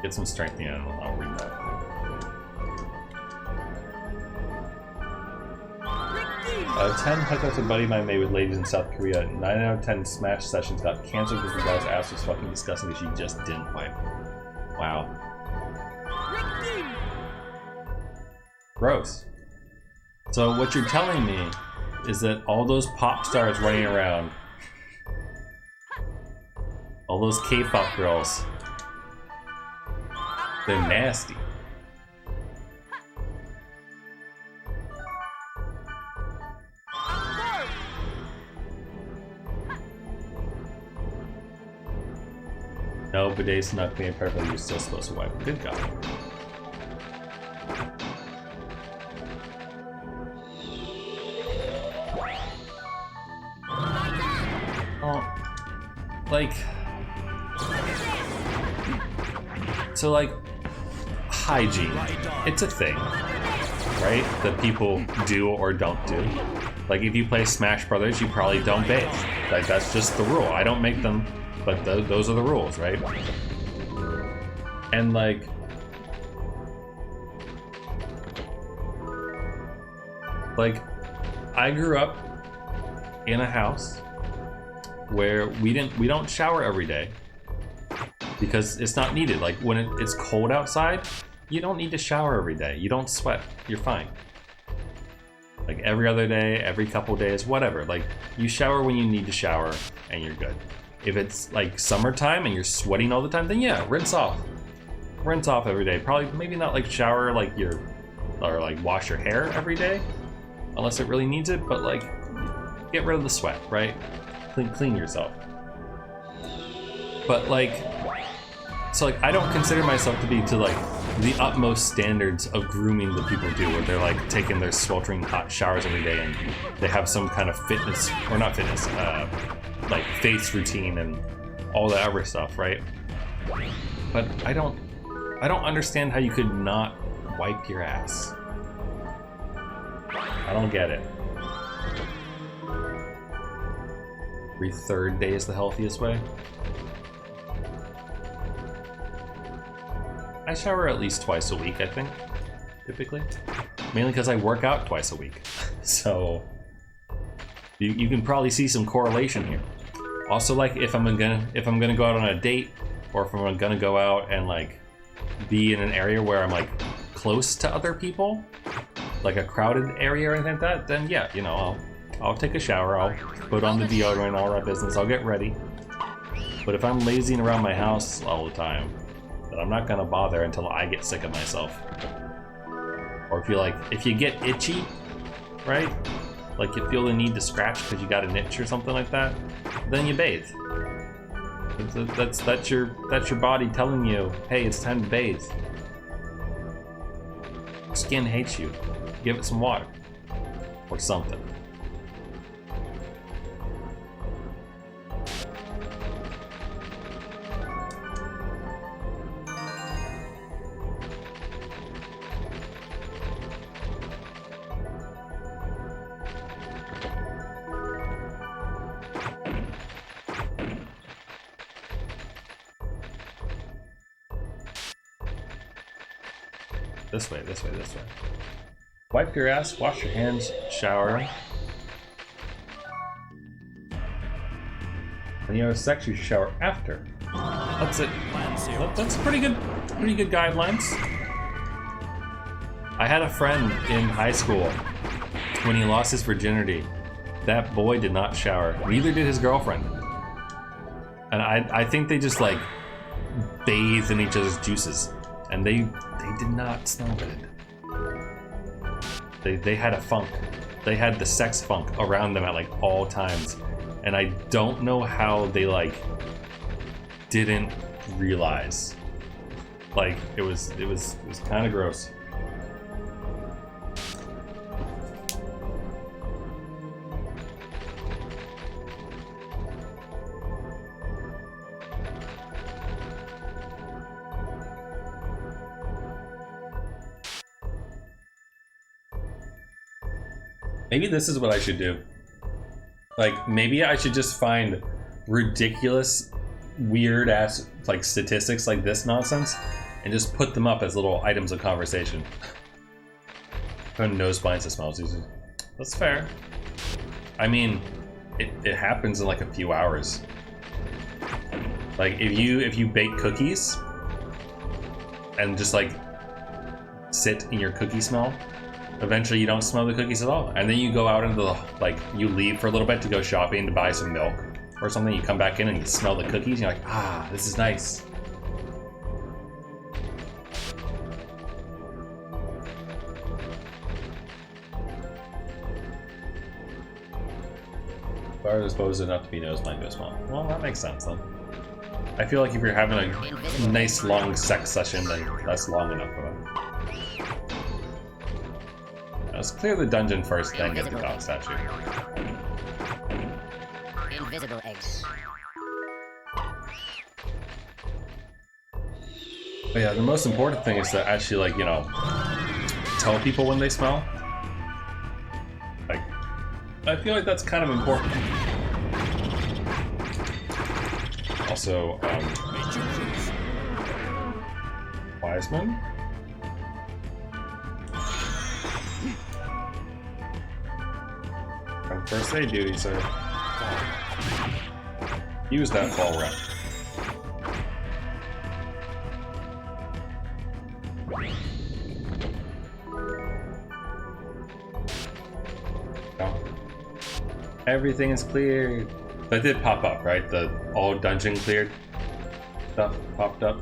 Get some strength in, I'll read that. Out of 10 hookups a buddy of mine made with ladies in South Korea, 9 out of 10 smash sessions got canceled because the guy's ass was fucking disgusting because she just didn't wipe. Wow. Gross. So what you're telling me is that all those pop stars running around, all those K-pop girls, they're nasty. No, bidet snuck me perfectly. You're still supposed to wipe. Good God. Oh, like, so like, hygiene. It's a thing, right? That people do or don't do. Like, if you play Smash Brothers, you probably don't bathe. Like, that's just the rule. I don't make them, but those are the rules, right? And like, I grew up in a house where we don't shower every day because it's not needed. Like, when it's cold outside, you don't need to shower every day. You don't sweat. You're fine. Like, every other day, every couple days, whatever. Like, you shower when you need to shower and you're good. If it's like summertime and you're sweating all the time, then yeah, rinse off. Rinse off every day. Probably, maybe not like shower like or like wash your hair every day, unless it really needs it, but like, get rid of the sweat, right? Clean yourself. But like, so like, I don't consider myself to be to like the utmost standards of grooming that people do, where they're like taking their sweltering hot showers every day and they have some kind of fitness, or not fitness, like face routine and all that other stuff, right? But I don't understand how you could not wipe your ass. I don't get it. Every third day is the healthiest way. I shower at least twice a week, I think, typically. Mainly because I work out twice a week. So you can probably see some correlation here. Also, like, if I'm gonna go out on a date, or if I'm gonna go out and like be in an area where I'm like close to other people, like a crowded area or anything like that, then yeah, you know, I'll take a shower, I'll put on the deodorant, all that business, I'll get ready. But if I'm lazying around my house all the time, then I'm not gonna bother until I get sick of myself. Or if you get itchy, right? Like you feel the need to scratch because you got an itch or something like that, then you bathe. That's your body telling you, hey, it's time to bathe. Skin hates you. Give it some water or something. This way, this way, this way. Wipe your ass, wash your hands, shower. When you have sex, you should shower after. That's it. That's pretty good guidelines. I had a friend in high school when he lost his virginity. That boy did not shower. Neither did his girlfriend. And I think they just like bathed in each other's juices. And they did not smell good. They had a funk. They had the sex funk around them at like all times. And I don't know how they like didn't realize. Like it was kind of gross. Maybe this is what I should do. Like, maybe I should just find ridiculous, weird ass like statistics like this nonsense and just put them up as little items of conversation. Who knows blinds to smells easy. That's fair. I mean, it happens in like a few hours. Like if you bake cookies and just like sit in your cookie smell, eventually you don't smell the cookies at all. And then you go out into the, like, you leave for a little bit to go shopping to buy some milk or something. You come back in and you smell the cookies and you're like, ah, this is nice. Bar is supposed enough to be nose blind to a smell. Well, that makes sense then. I feel like if you're having a nice long sex session, then that's long enough for them. Let's clear the dungeon first, then get the dog statue. Invisible eggs. But yeah, the most important thing is to actually, like, you know, tell people when they smell. Like, I feel like that's kind of important. Also, Wiseman? On first aid duty, so use that fall rep. Everything is cleared. That did pop up, right? The all dungeon cleared stuff popped up.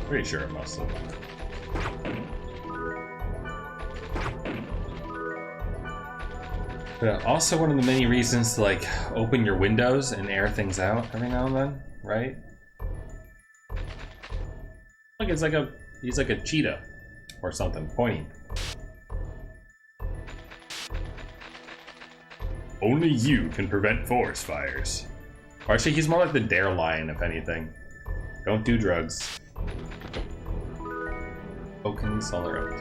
Pretty sure it must have. But also one of the many reasons to like open your windows and air things out every now and then, right? Look, it's like he's like a cheetah or something, pointing. Only you can prevent forest fires. Or actually, he's more like the dare lion, if anything. Don't do drugs. Oaken Soleret.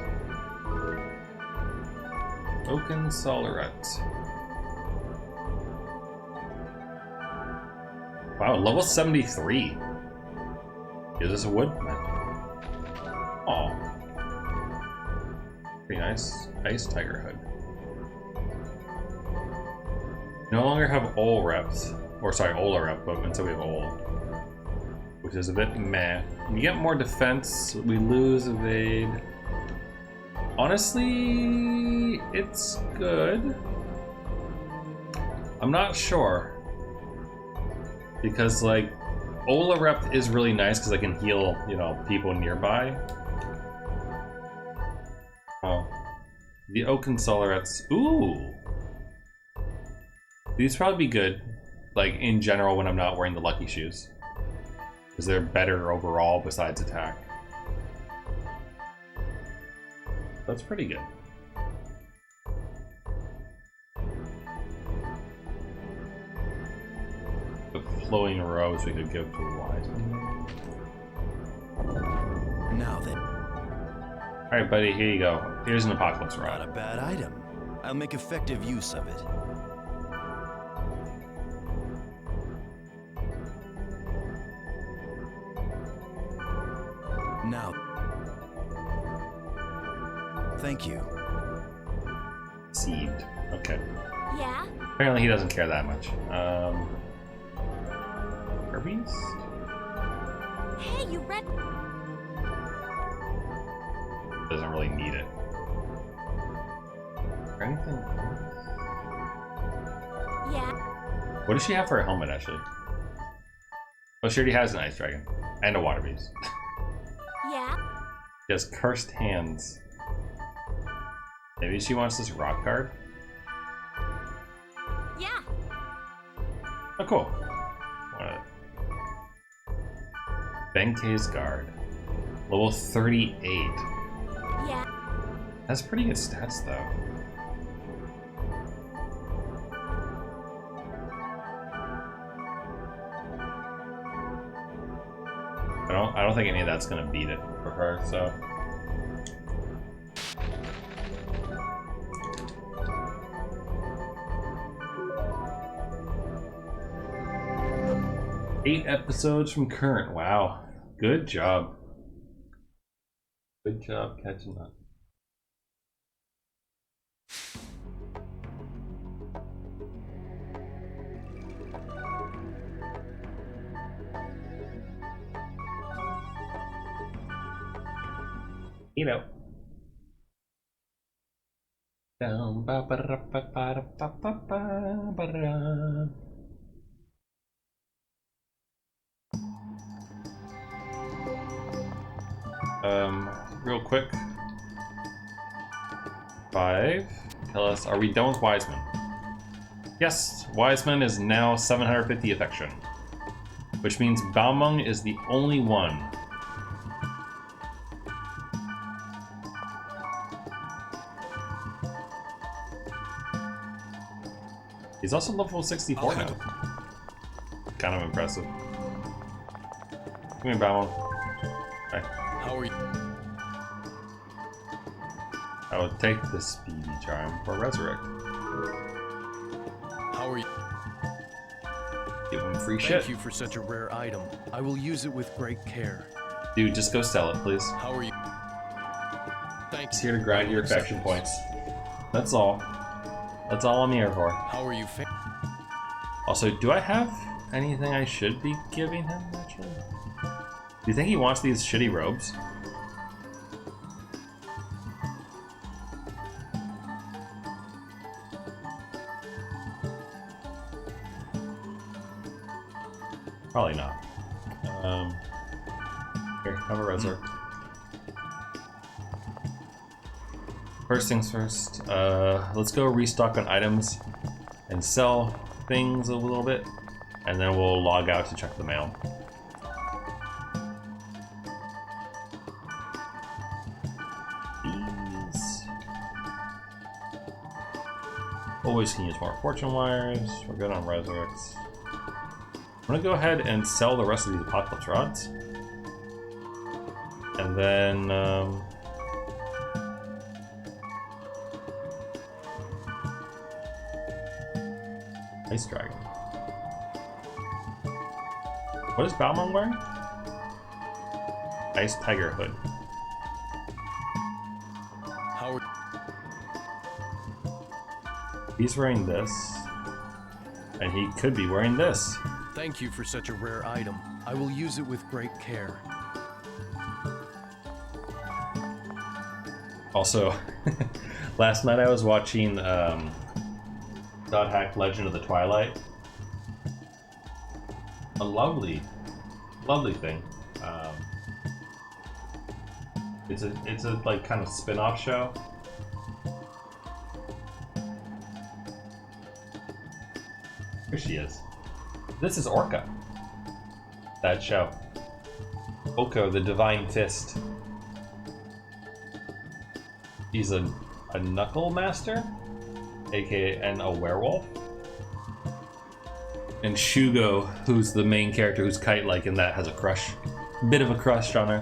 Oaken Soleret. Wow, level 73. Is this a wood? Aw. Pretty nice. Ice Tiger Hood. No longer have Ol reps. Or sorry, Ola rep, but until we have Ol. Which is a bit meh. We get more defense, we lose evade. Honestly, it's good. I'm not sure. Because, like, Ola rep is really nice because I can heal, you know, people nearby. Oh. The Oaken Solarets. Ooh! These probably be good, like, in general when I'm not wearing the lucky shoes. Because they're better overall besides attack. That's pretty good. The flowing robes we could give to Wiseman. Now then. Alright, buddy, here you go. Here's an Apocalypse Not Rod. a bad item. I'll make effective use of it. Now. Thank you. Seed. Okay. Yeah? Apparently he doesn't care that much. Herbies? Hey, you read... Doesn't really need it. Or anything else? Yeah? What does she have for a helmet, actually? Oh, she already has an ice dragon. And a water beast. Yeah? She has cursed hands. Maybe she wants this rock card? Yeah. Oh, cool. What? Benkei's Guard. Level 38. Yeah. That's pretty good stats, though. I don't think any of that's gonna beat it for her, so. Eight episodes from current. Wow. Good job. Good job catching up. You know. Down, ba, ba, ra, ba, ba, ra, ba, ba, ba, ba, ra. Real quick. 5. Tell us, are we done with Wiseman? Yes, Wiseman is now 750 affection. Which means Balmung is the only one. He's also level 64 now. Kind of impressive. Come here, Balmung. Hi. How are you? I will take the Speedy Charm for Resurrect. How are you? Give him free shit. Thank you for such a rare item. I will use it with great care. Dude, just go sell it, please. How are you? Thank It's you. here to grind your affection points. That's all. That's all I'm here for. How are you? Also, do I have anything I should be giving him, actually? Do you think he wants these shitty robes? Probably not. Here, have a Resurrect. First things first, let's go restock on items and sell things a little bit, and then we'll log out to check the mail. These. Always can use more fortune wires. We're good on resurrects. I'm gonna go ahead and sell the rest of these apocalypse rods. And then, Ice Dragon. What is Balmung wearing? Ice Tiger Hood. How are He's wearing this. And he could be wearing this. Thank you for such a rare item. I will use it with great care. Also, last night I was watching Dot Hack Legend of the Twilight. A lovely thing. It's a like kind of spin-off show. Here she is. This is Orca. That show. Oko, the Divine Fist. He's a knuckle master, aka a werewolf. And Shugo, who's the main character, who's kite-like in that, has a crush. Bit of a crush on her.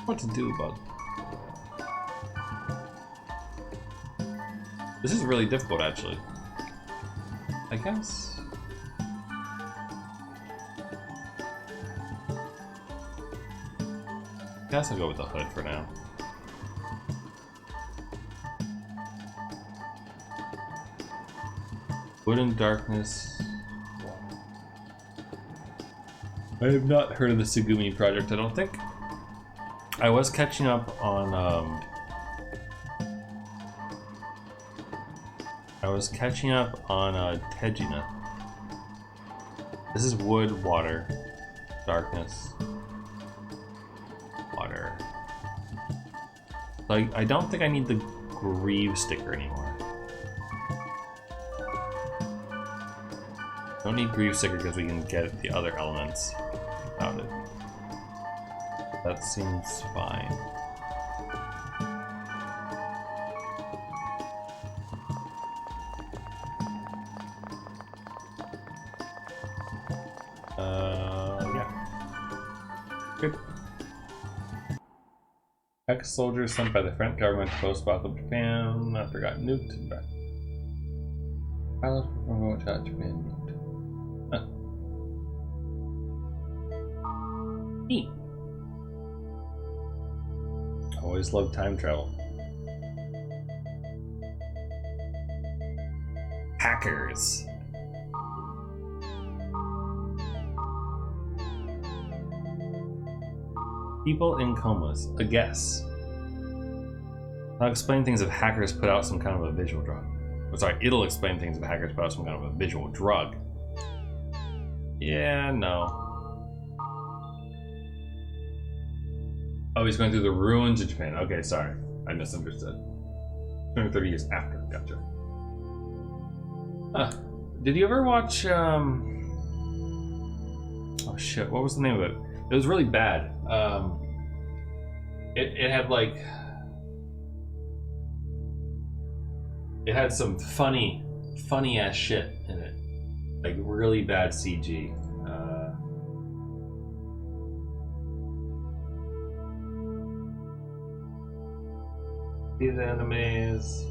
What to do about it? This is really difficult, actually. I guess. I'll go with the hood for now. Wood and Darkness. I have not heard of the Tsugumi project, I don't think. I was catching up on Tejina. This is wood, water, darkness, water. Like, I don't think I need the Grieve sticker anymore. Don't need Grieve sticker because we can get the other elements without it. That seems fine. Yeah. Good. Ex-soldiers sent by the French government to post-apocalypse Japan after got nuked. Back. Pilots from Japan nuked. Huh. Neat. Always love time travel. Hackers. People in comas. A guess. I'll explain things if hackers put out some kind of a visual drug. Oh, sorry, it'll explain things if hackers put out some kind of a visual drug. Yeah, no. Oh, he's going through the ruins of Japan. Okay, sorry. I misunderstood. 230 years after. Gotcha. Did you ever watch, oh shit, what was the name of it? It was really bad. It had like... It had some funny ass shit in it. Like really bad CG. These animes.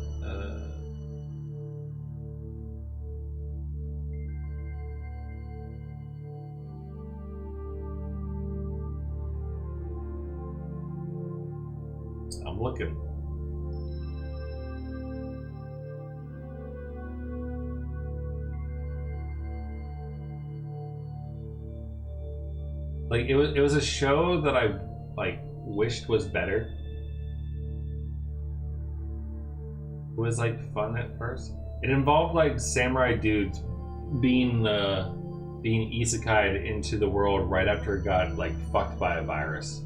I'm looking. Like it was a show that I like wished was better. It was like fun at first. It involved like samurai dudes being isekai'd into the world right after it got like fucked by a virus.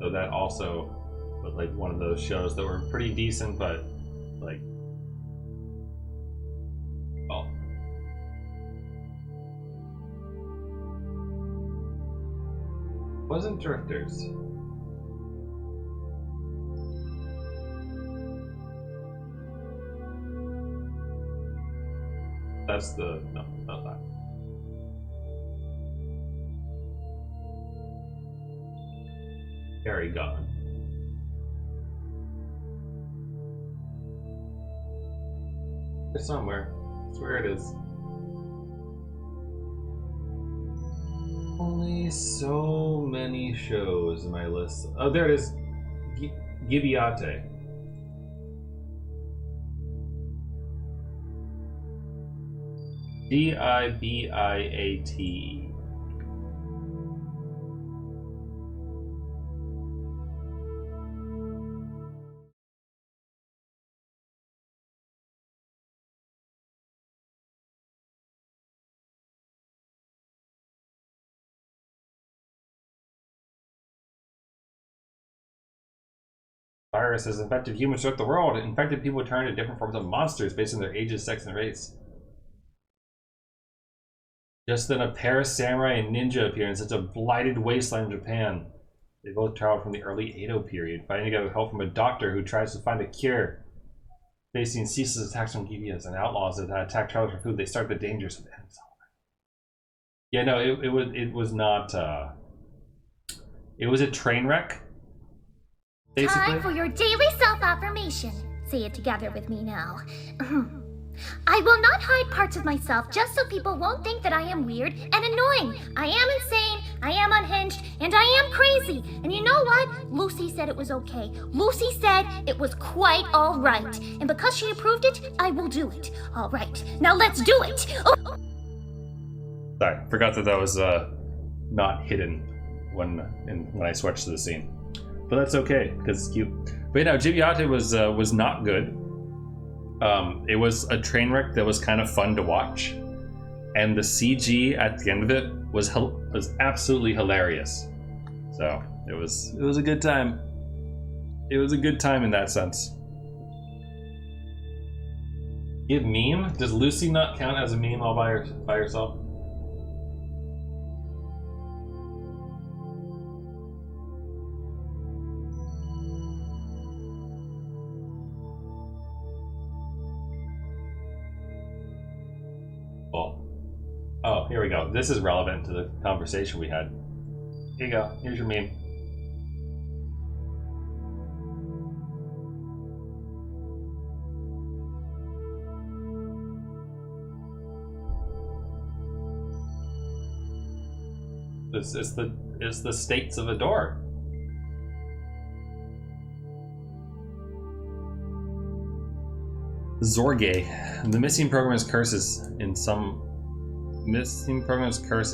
So that also was like one of those shows that were pretty decent, but like, well, wasn't Drifters. That's the, no, not that. Harry gone. There's somewhere. I swear it is. Only so many shows in my list. Oh, there it is. Gibiate. Gibiate. Virus has infected humans throughout the world. It infected people turned into different forms of monsters based on their ages, sex, and race. Just then, a pair of samurai and ninja appear in such a blighted wasteland in Japan. They both traveled from the early Edo period, fighting together with help from a doctor who tries to find a cure. Facing ceaseless attacks from gebias and outlaws that attack travelers for food, they start the dangers of the end. Yeah, no, it was not. It was a train wreck. Basically. Time for your daily self-affirmation. Say it together with me now. I will not hide parts of myself just so people won't think that I am weird and annoying. I am insane, I am unhinged, and I am crazy. And you know what? Lucy said it was okay. Lucy said it was quite all right. And because she approved it, I will do it. All right, now let's do it. Oh. Sorry, forgot that was not hidden when I switched to the scene. But that's okay, because it's cute. But you know, Gibiate was not good. It was a train wreck that was kind of fun to watch. And the CG at the end of it was absolutely hilarious. So, it was a good time. It was a good time in that sense. Give meme? Does Lucy not count as a meme all by herself? Oh, here we go. This is relevant to the conversation we had. Here you go. Here's your meme. It's the states of a door. Zorge. The missing programmer's curse is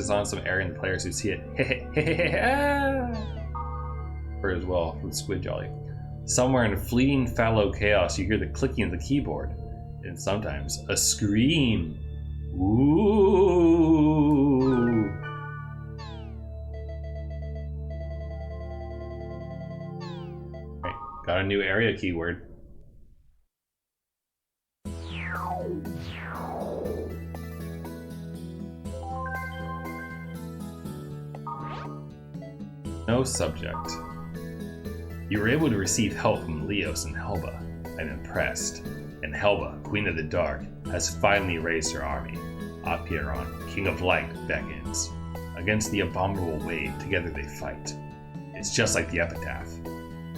on some area in the players who see it. Or as well from Squid Jolly. Somewhere in fleeting fallow chaos, you hear the clicking of the keyboard, and sometimes a scream. Ooh. Right, got a new area keyword. No subject. You were able to receive help from Lios and Helba. I'm impressed. And Helba, Queen of the Dark, has finally raised her army. Apiron, King of Light, beckons. Against the abominable wave, together they fight. It's just like the epitaph.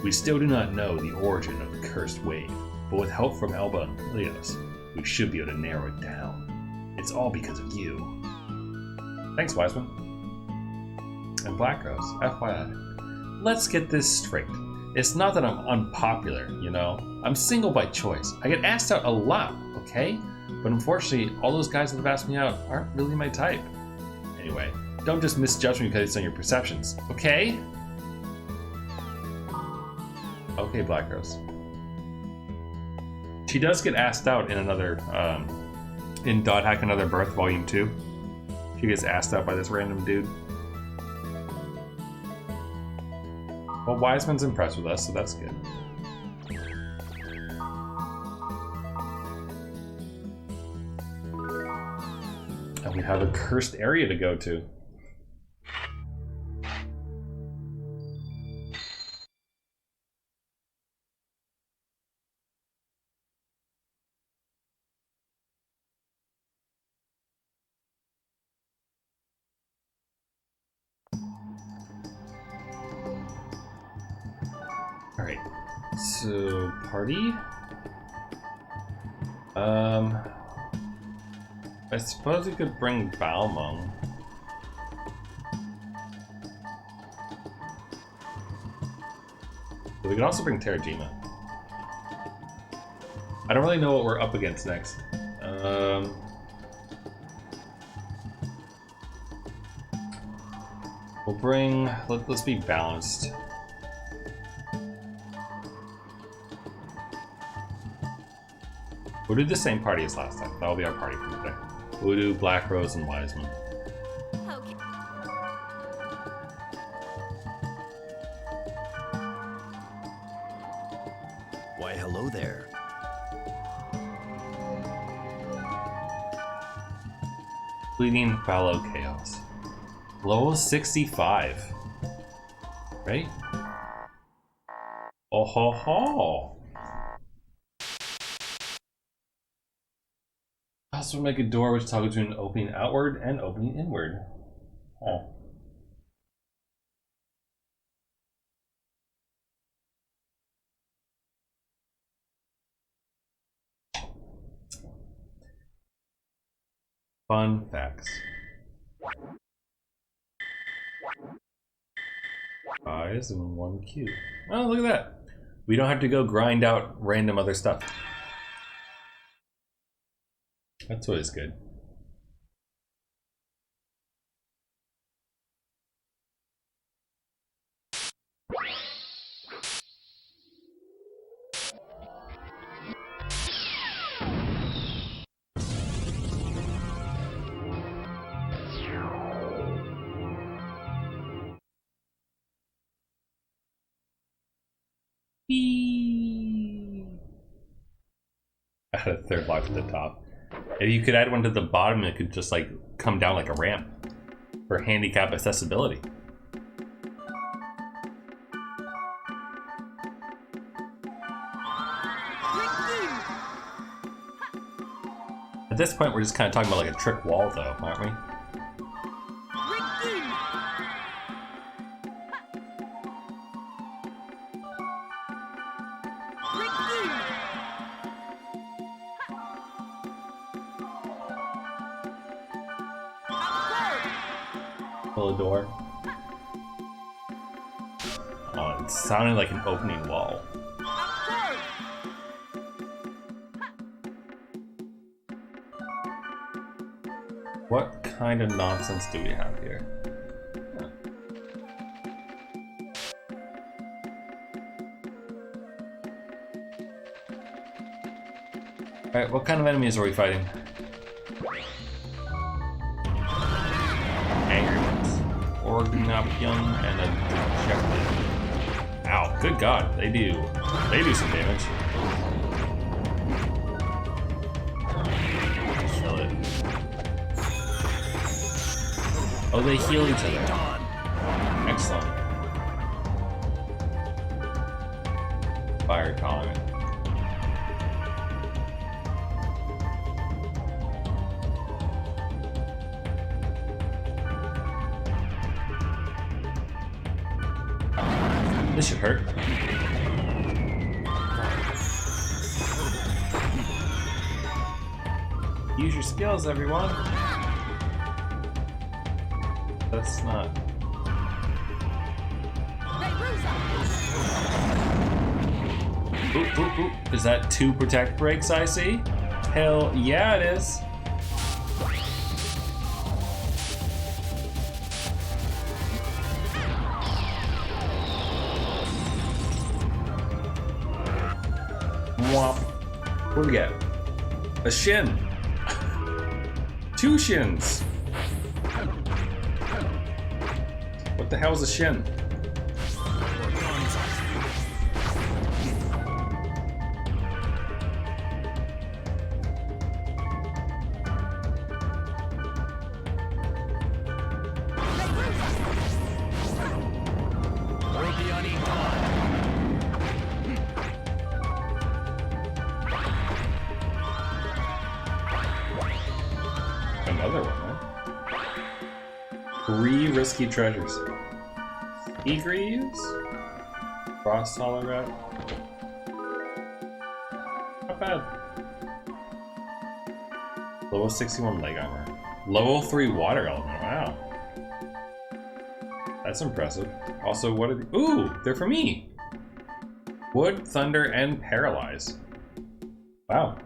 We still do not know the origin of the cursed wave, but with help from Helba and Lios, we should be able to narrow it down. It's all because of you. Thanks, Wiseman. And Black Rose, FYI. Let's get this straight. It's not that I'm unpopular, you know? I'm single by choice. I get asked out a lot, okay? But unfortunately, all those guys that have asked me out aren't really my type. Anyway, don't just misjudge me because it's on your perceptions, okay? Okay, Black Rose. She does get asked out in another, in Dot Hack Another Birth Volume 2. She gets asked out by this random dude. Well, Wiseman's impressed with us, so that's good. And we have a cursed area to go to. Alright, so party. I suppose we could bring Balmung. But we could also bring Terajima. I don't really know what we're up against next. We'll bring, let's be balanced. We'll do the same party as last time. That'll be our party for today. We'll do Black Rose and Wiseman. Okay. Why, hello there. Fleeting fallow chaos. Level 65. Right? Oh ho ho! Also make a door which toggles between opening outward and opening inward. Oh. Fun facts. Eyes and 1 cube. Oh, look at that. We don't have to go grind out random other stuff. That's always good. Add a third block to the top. If you could add one to the bottom, it could just like come down like a ramp for handicap accessibility. At this point, we're just kind of talking about like a trick wall, though, aren't we? Pull a door. Oh, it sounded like an opening wall. What kind of nonsense do we have here? Alright, what kind of enemies are we fighting? Angry ones. Organopion and a dejected. Ow, good god, they do some damage. Kill it. Oh, they heal each other. Excellent. Fire column. This should hurt. Use your skills, everyone. That's not. Oop, oop, oop. Is that 2 protect breaks I see? Hell yeah, it is. Womp. What do we get? A shin. 2 shins. What the hell's a shin? Another one, huh? 3 risky treasures. Egreaves? Frost Holorat. Not bad. Level 61 leg armor. Level 3 water element, wow. That's impressive. Also, what are the— ooh, they're for me! Wood, Thunder, and Paralyze. Wow.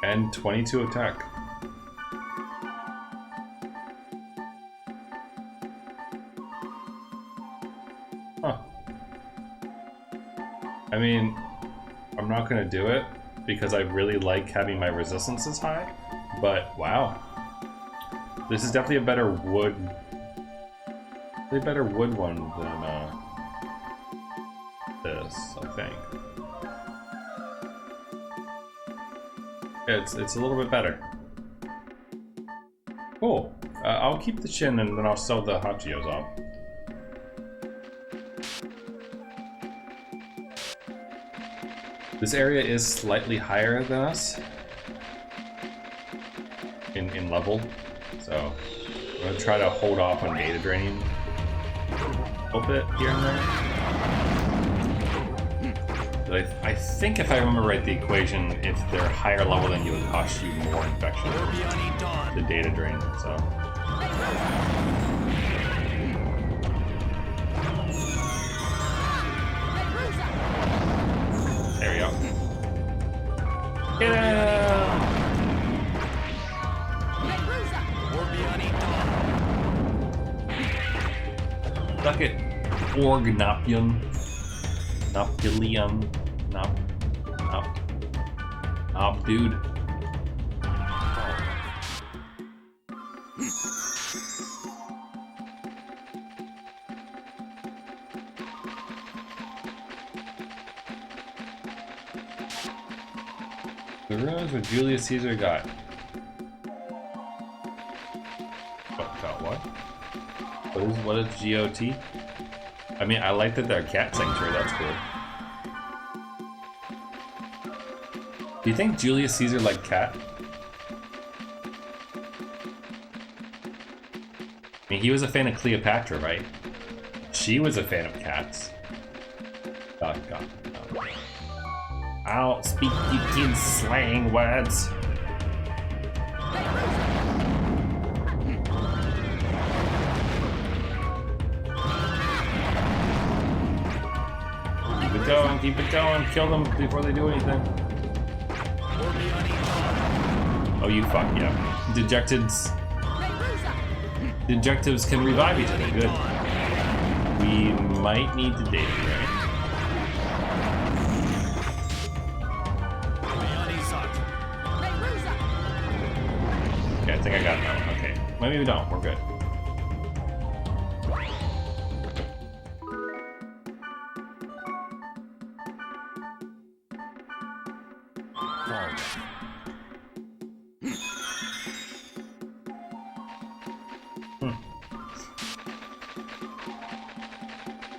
And 22 attack. Huh. I mean, I'm not gonna do it because I really like having my resistances high, but wow. This is definitely a better wood one than this, I think. It's a little bit better. Cool. I'll keep the shin and then I'll sell the Hachios off. This area is slightly higher than us in level, so I'm gonna try to hold off on data draining a little bit here and there. But I think if I remember right, the equation, if they're higher level, then it would cost you more infection. The data drain, so. There we go. Get him! Suck it, Organopion. Nopilium. Nop, dude. The ruins what Julius Caesar got. What? What is GOT? I mean, I like that they're a cat sanctuary, that's cool. Do you think Julius Caesar liked cat? I mean, he was a fan of Cleopatra, right? She was a fan of cats. God. I'll speak you kids' slang words. Keep it going, kill them before they do anything. Oh Oh, you fuck, yeah. Dejectives can revive each other, good. We might need to date, right? Okay, I think I got it now. Okay, maybe we don't, we're good.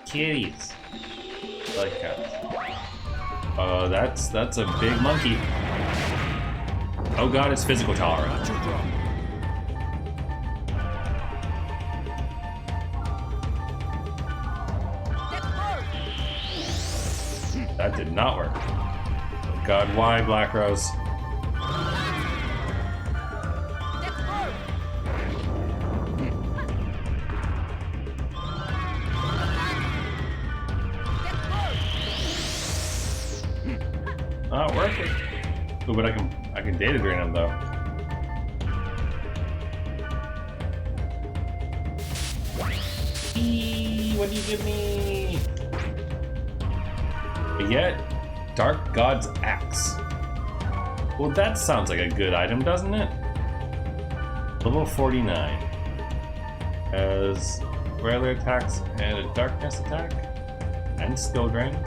Kitties. I like cats. That's a big monkey. Oh god, it's physical tolerance. That did not work. Oh god, why, Black Rose? Not working. Ooh, but I can data drain him though. Eee, what do you give me? But yet, Dark God's Axe. Well, that sounds like a good item, doesn't it? Level 49. Has regular attacks and a darkness attack. And skill drain.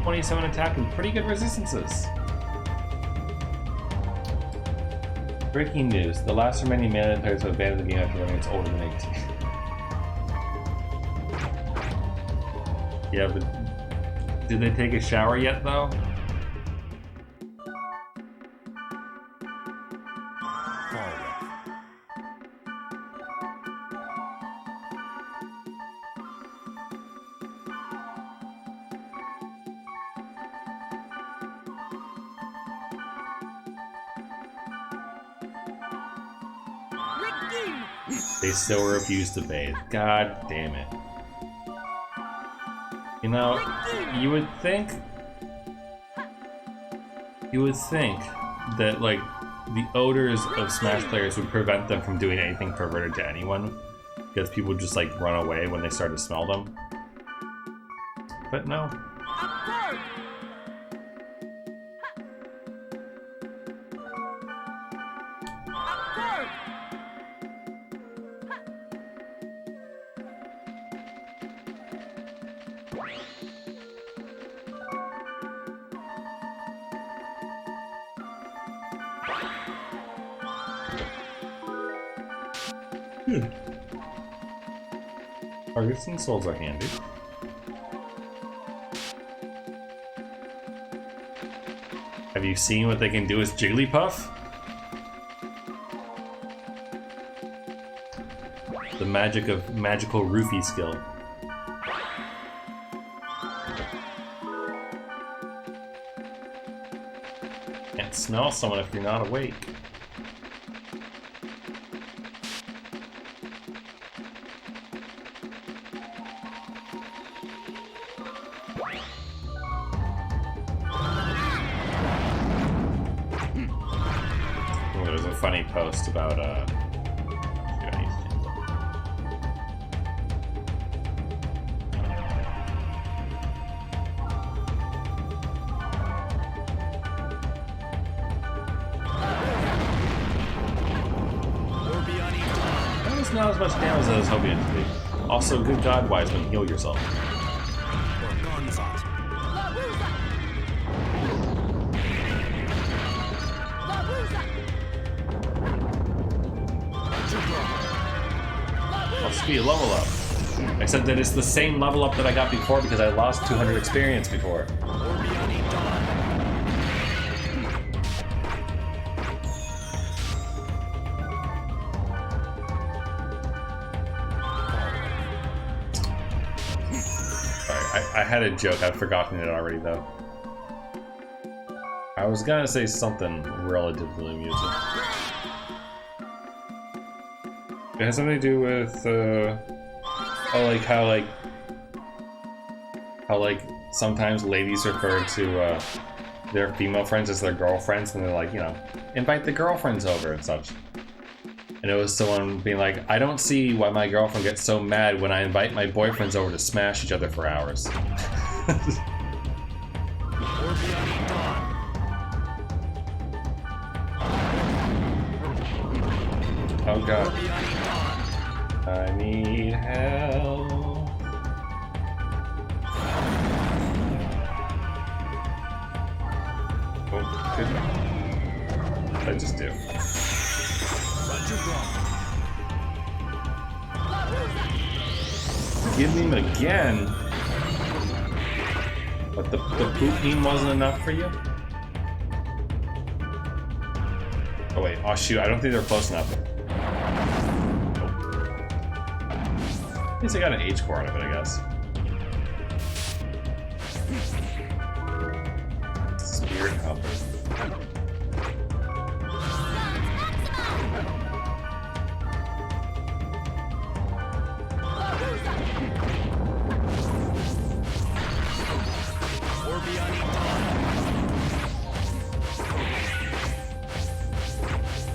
27 attack and pretty good resistances. Breaking news. The last remaining mana players have abandoned the game after learning it's older than 18. Yeah, but did they take a shower yet though? They still refuse to bathe. God damn it. You know, you would think that like the odors of Smash players would prevent them from doing anything perverted to anyone, because people just like run away when they start to smell them. But no. Targets and souls are handy. Have you seen what they can do with Jigglypuff? The magic of magical roofie skill. Can't smell someone if you're not awake. Funny post about it's not as much damage as I was hoping it to be. Also, good God, Wiseman, heal yourself. Speed level up. Except that it's the same level up that I got before because I lost 200 experience before. Sorry, I had a joke. I've forgotten it already though. I was gonna say something relatively amusing. It has something to do with, how sometimes ladies refer to, their female friends as their girlfriends, and they're like, you know, invite the girlfriends over and such. And it was someone being like, I don't see why my girlfriend gets so mad when I invite my boyfriends over to smash each other for hours. Oh god. I need help. Oh, good. What did I just do? Give him again. But the P10 wasn't enough for you? Oh wait, oh shoot, I don't think they're close enough. At least I got an H core out of it, I guess. Spirit Hopper.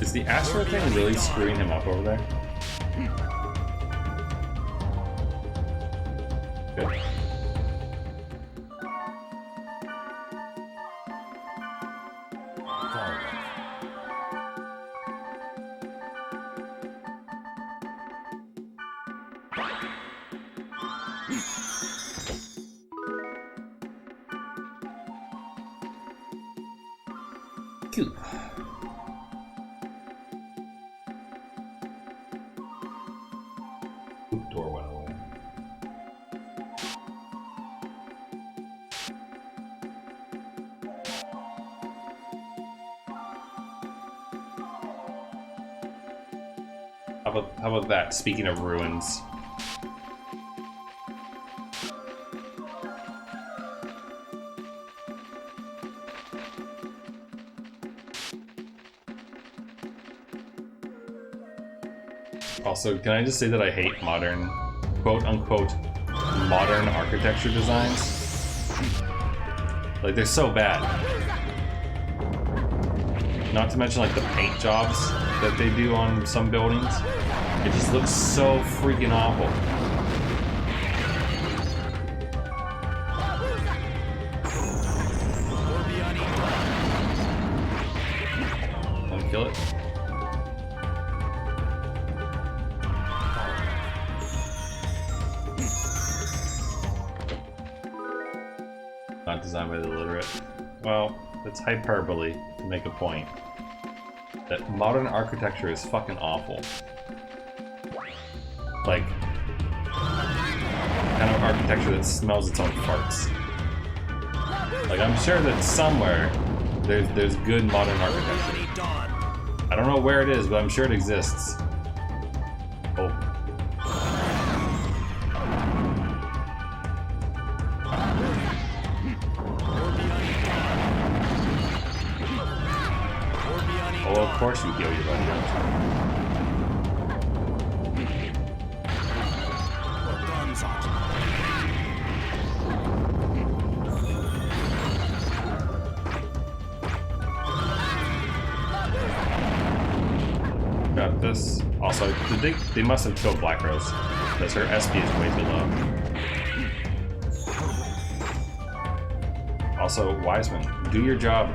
Is the Astro thing really screwing him up over there? Good. Cute. Door went away. How about that? Speaking of ruins. Also, can I just say that I hate modern, quote-unquote, modern architecture designs? Like, they're so bad. Not to mention, like, the paint jobs that they do on some buildings. It just looks so freaking awful. Want to kill it? Not designed by the illiterate. Well, it's hyperbole to make a point. That modern architecture is fucking awful. Like, kind of architecture that smells its own farts. Like, I'm sure that somewhere there's good modern architecture. I don't know where it is, but I'm sure it exists. Oh. Oh, of course you heal your buddy. Got this. Also, they must have killed Black Rose, because her SP is way too low. Also, Wiseman, do your job.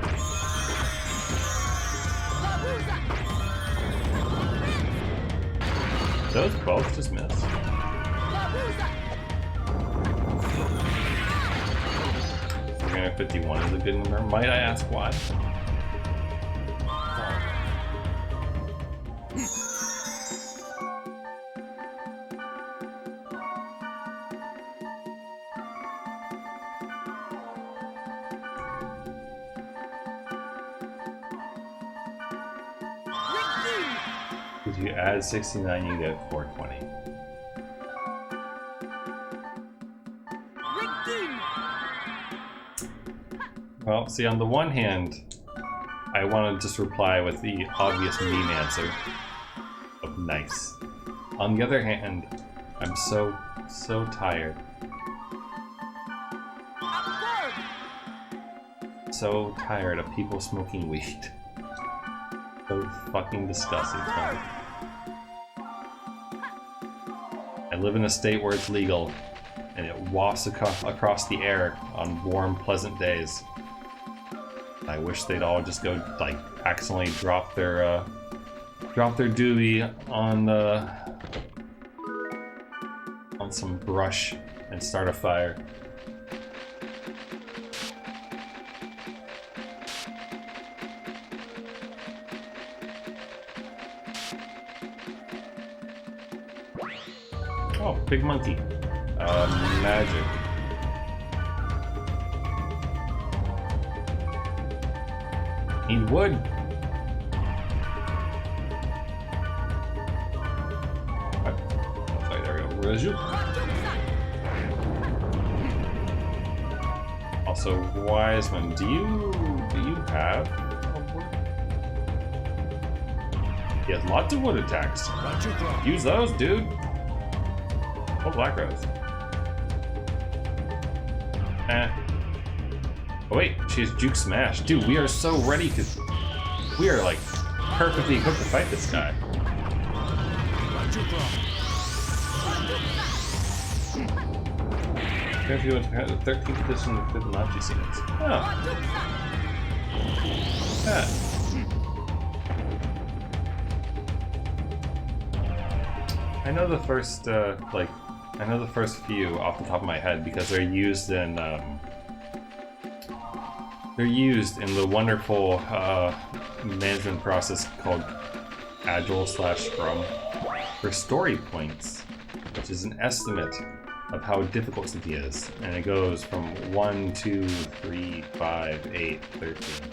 Those both just miss. 351 is a good number. Might I ask why? If you add 69, you get 420. Well, see, on the one hand, I want to just reply with the obvious meme answer of nice. On the other hand, I'm so so tired of people smoking weed. So fucking disgusting. I live in a state where it's legal, and it wafts across the air on warm, pleasant days. I wish they'd all just go, like, accidentally drop their doobie on some brush and start a fire. Oh, big monkey. Magic. Need wood. Okay, there we go. Where's you? Also, Wiseman, do you have a wood? He has lots of wood attacks. Use those, dude. Oh, Black Rose. Oh wait, she's Juke Smash. Dude, we are so ready to... We are like perfectly equipped to fight this guy. If you want to have the 13th edition of Fibonacci sequence. Oh. Ah. I know the first, I know the first few off the top of my head because they're used in the wonderful management process called Agile/Scrum for story points, which is an estimate of how difficult something is, and it goes from 1, 2, 3, 5, 8, 13,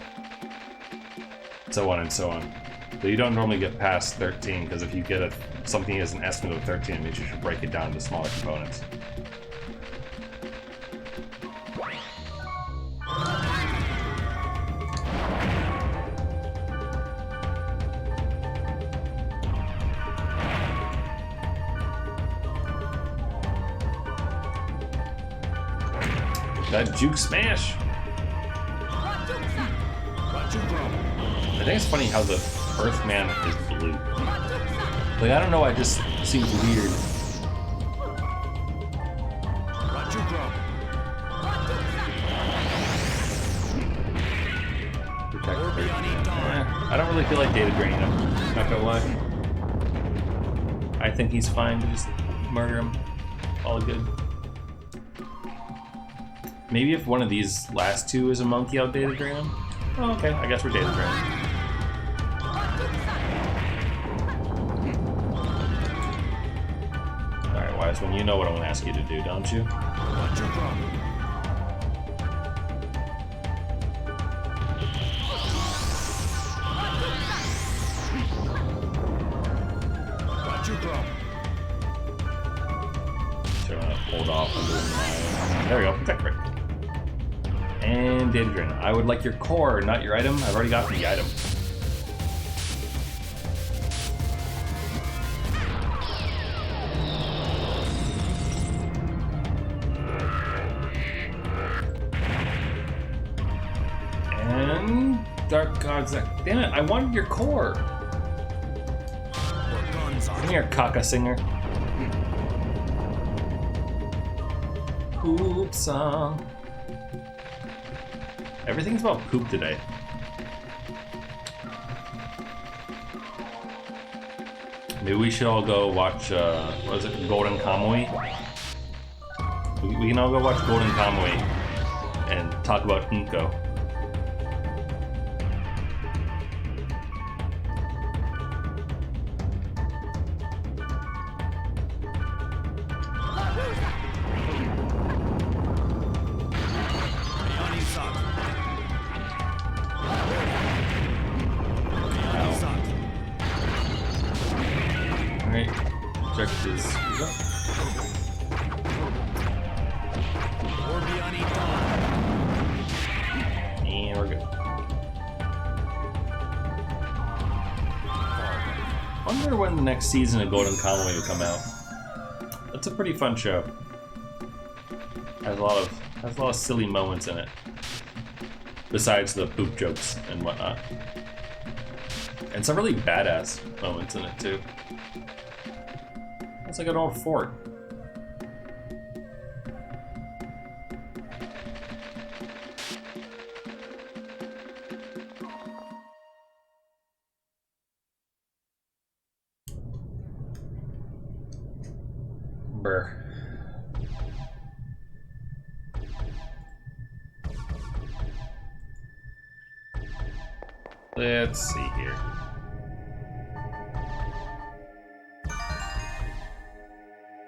so on and so on. So you don't normally get past 13 because if you get something as an estimate of 13, it means you should break it down into smaller components. That Juke Smash! I think it's funny how the Earthman is blue. Like, I don't know, it just seems weird. Protect I don't really feel like data draining him, not gonna lie. I think he's fine to just murder him. All good. Maybe if one of these last two is a monkey, I'll data drain him. Oh, okay, I guess we're data draining. Alright, Wiseman, you know what I'm gonna ask you to do, don't you? What's your problem? What's your problem? So I'm gonna hold off on doing my... There we go, protect break. And data drain. I would like your core, not your item. I've already got the item. And Dark God's Neck. Damn it, I wanted your core. Come here, Kaka Singer. Poop song. Everything's about poop today. Maybe we should all go watch, what is it, Golden Kamuy? We can all go watch Golden Kamuy and talk about Unko. Next season of Golden Kamuy will come out. It's a pretty fun show. Has a lot of silly moments in it. Besides the poop jokes and whatnot. And some really badass moments in it too. It's like an old fort. Brr. Let's see here.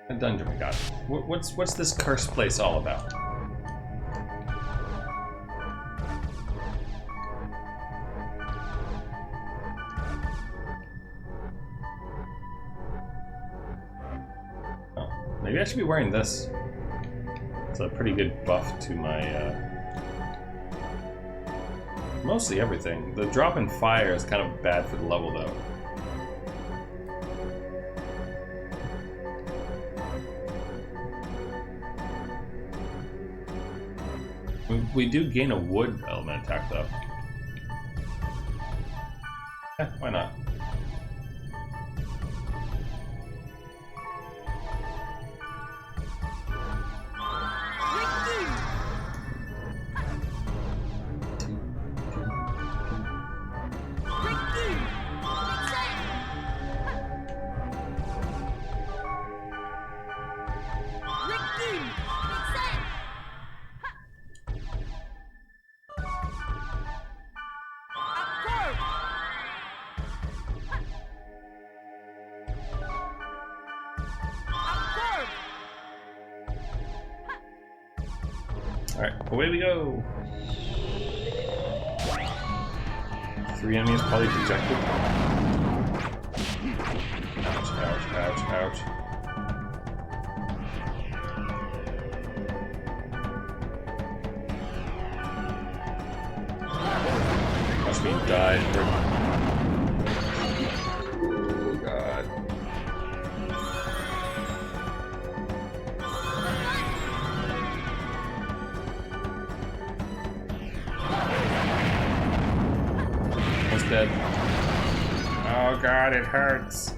A dungeon we got. What's this cursed place all about? Oh, maybe I should be wearing this. It's a pretty good buff to my mostly everything. The drop in fire is kind of bad for the level though. We do gain a wood element attack though. Why not? Alright, away we go! 3 enemies probably dejected. Ouch, ouch, ouch, ouch. Watch me die. Oh god. Dead. Oh god, it hurts.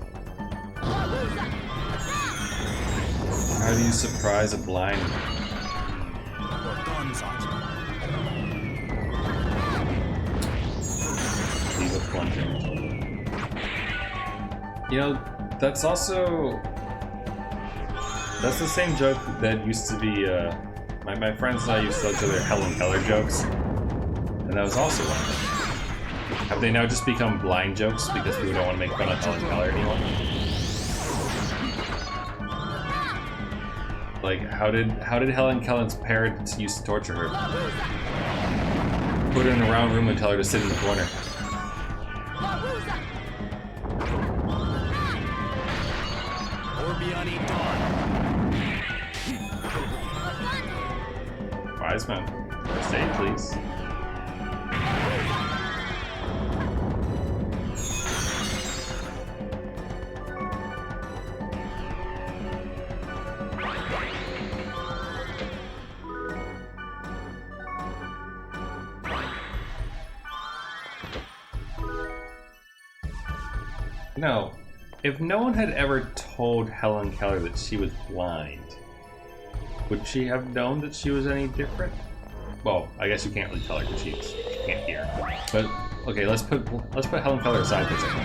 How do you surprise a blind? Leave a plunging. You know, that's the same joke that used to be, my friends and I used to tell each other Helen Keller jokes. And that was also one of them. Have they now just become blind jokes because people don't want to make fun of Helen Keller anymore? Like, how did Helen Keller's parents used to torture her? Put her in a round room and tell her to sit in the corner. Wise man, first aid, please. No, if no one had ever told Helen Keller that she was blind, would she have known that she was any different? Well, I guess you can't really tell her because she can't hear. But okay, let's put Helen Keller aside for a second.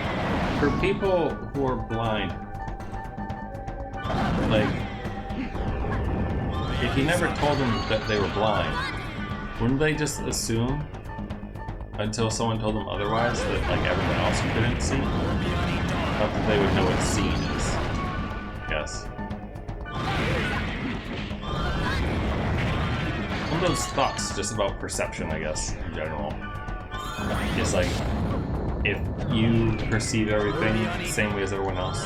For people who are blind, like, if you never told them that they were blind, wouldn't they just assume until someone told them otherwise that like everyone else couldn't see? Not that they would know what seeing is. Yes. One of those thoughts just about perception, I guess, in general. It's like, if you perceive everything the same way as everyone else.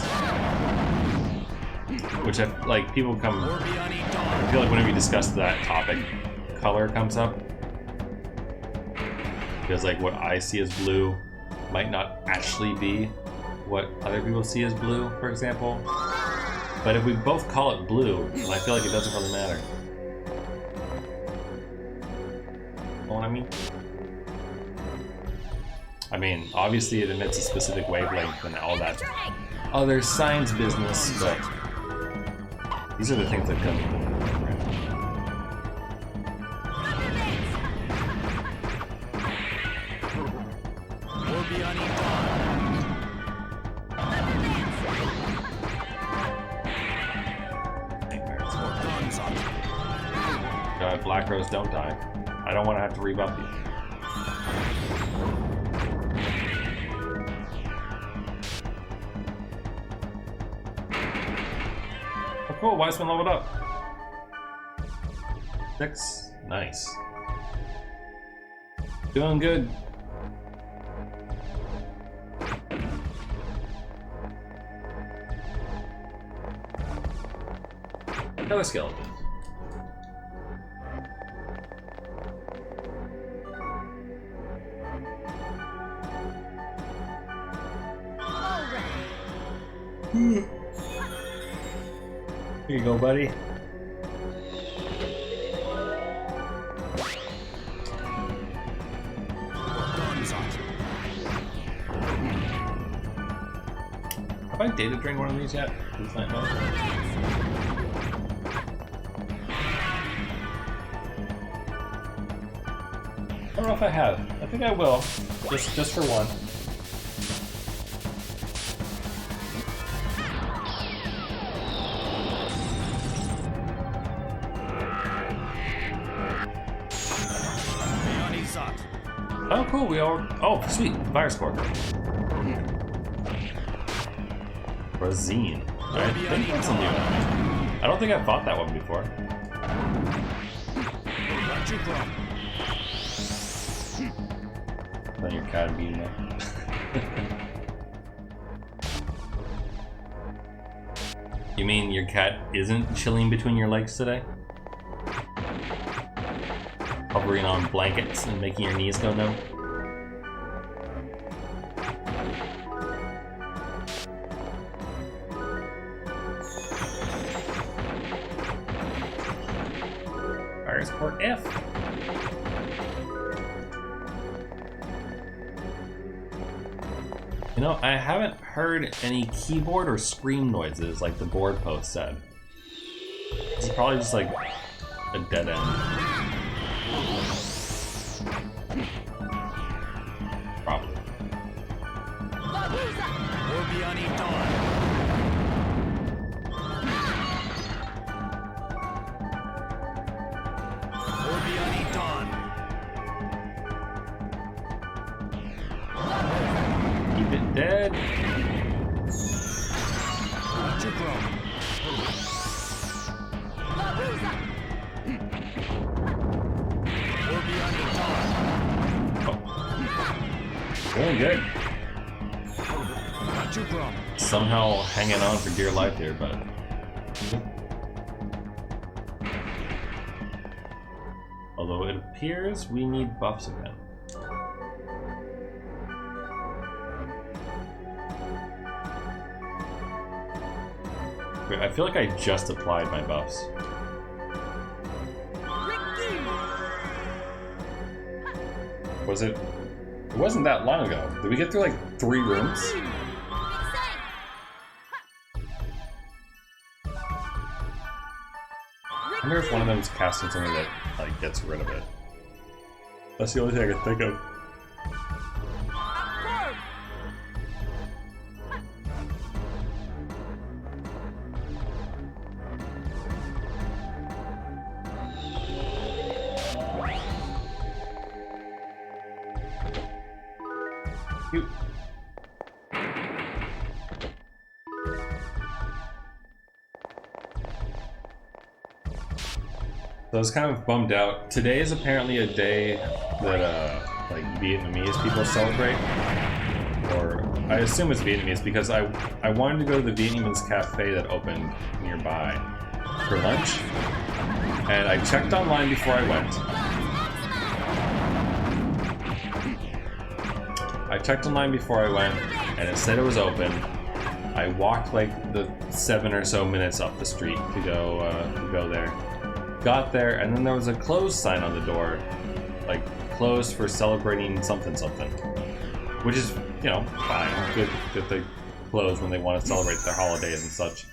Which, like, people come... I feel like whenever you discuss that topic, color comes up. Because, like, what I see as blue might not actually be what other people see as blue, for example. But if we both call it blue, then I feel like it doesn't really matter. You know what I mean? I mean, obviously it emits a specific wavelength and all that other science business, but these are the things that come in. God, Black Rose, don't die. I don't want to have to rebuff you. Oh, cool. Wiseman leveled up. 6. Nice. Doing good. Another skeleton. Here you go, buddy. Have I data drained one of these yet? Please let me know. I don't know if I have. I think I will. Just for one. Oh, cool. We all. Oh, sweet. Virus core. Razine. I think that's a new one. I don't think I've fought that one before. Then your cat beating up. You mean your cat isn't chilling between your legs today? Hovering on blankets and making your knees go numb? Virus port F. You know, I haven't heard any keyboard or screen noises like the board post said. This is probably just like a dead end. Probably. Keep it dead. Doing good. Somehow hanging on for dear life here, but although it appears we need buffs again. Wait, I feel like I just applied my buffs. Was it? It wasn't that long ago. Did we get through like 3 rooms? I wonder if one of them is casting something that like gets rid of it. That's the only thing I can think of. Cute. So I was kind of bummed out. Today is apparently a day that like Vietnamese people celebrate, or I assume it's Vietnamese because I wanted to go to the Vietnamese cafe that opened nearby for lunch, and I checked online before I went. And it said it was open. I walked like the 7 or so minutes up the street to go there. Got there, and then there was a closed sign on the door, like closed for celebrating something something. which is, you know, fine. Good that they close when they want to celebrate their holidays and such.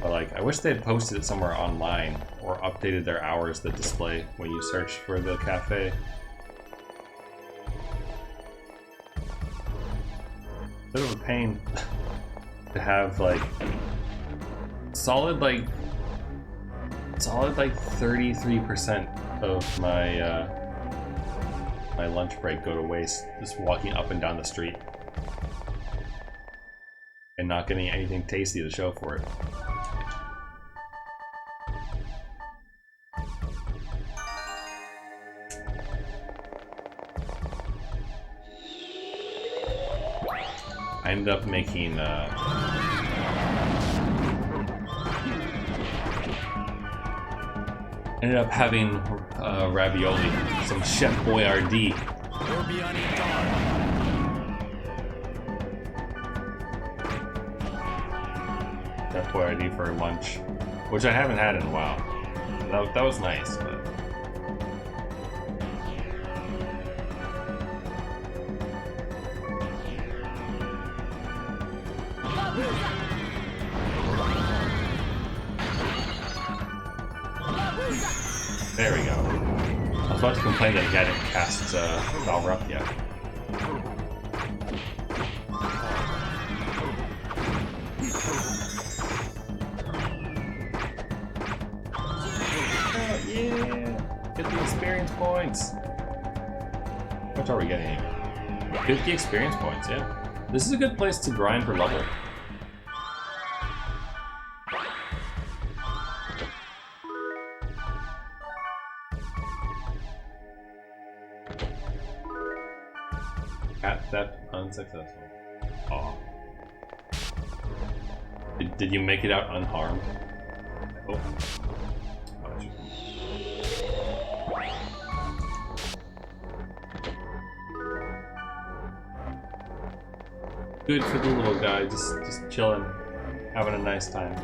But like, I wish they had posted it somewhere online or updated their hours that display when you search for the cafe. Bit of a pain to have like solid like 33% of my my lunch break go to waste just walking up and down the street and not getting anything tasty to show for it. I ended up making ended up having ravioli, some Chef Boyardee. Chef Boyardee for lunch, which I haven't had in a while. That was nice, but. There we go. I was about to complain that he hadn't cast Valor up yet. Oh, yeah! Get the experience points! How much are we getting here? 50 experience points, yeah. This is a good place to grind for level. Cat theft unsuccessful. Aw. Did you make it out unharmed? Oh. Good for the little guy, just chilling, having a nice time.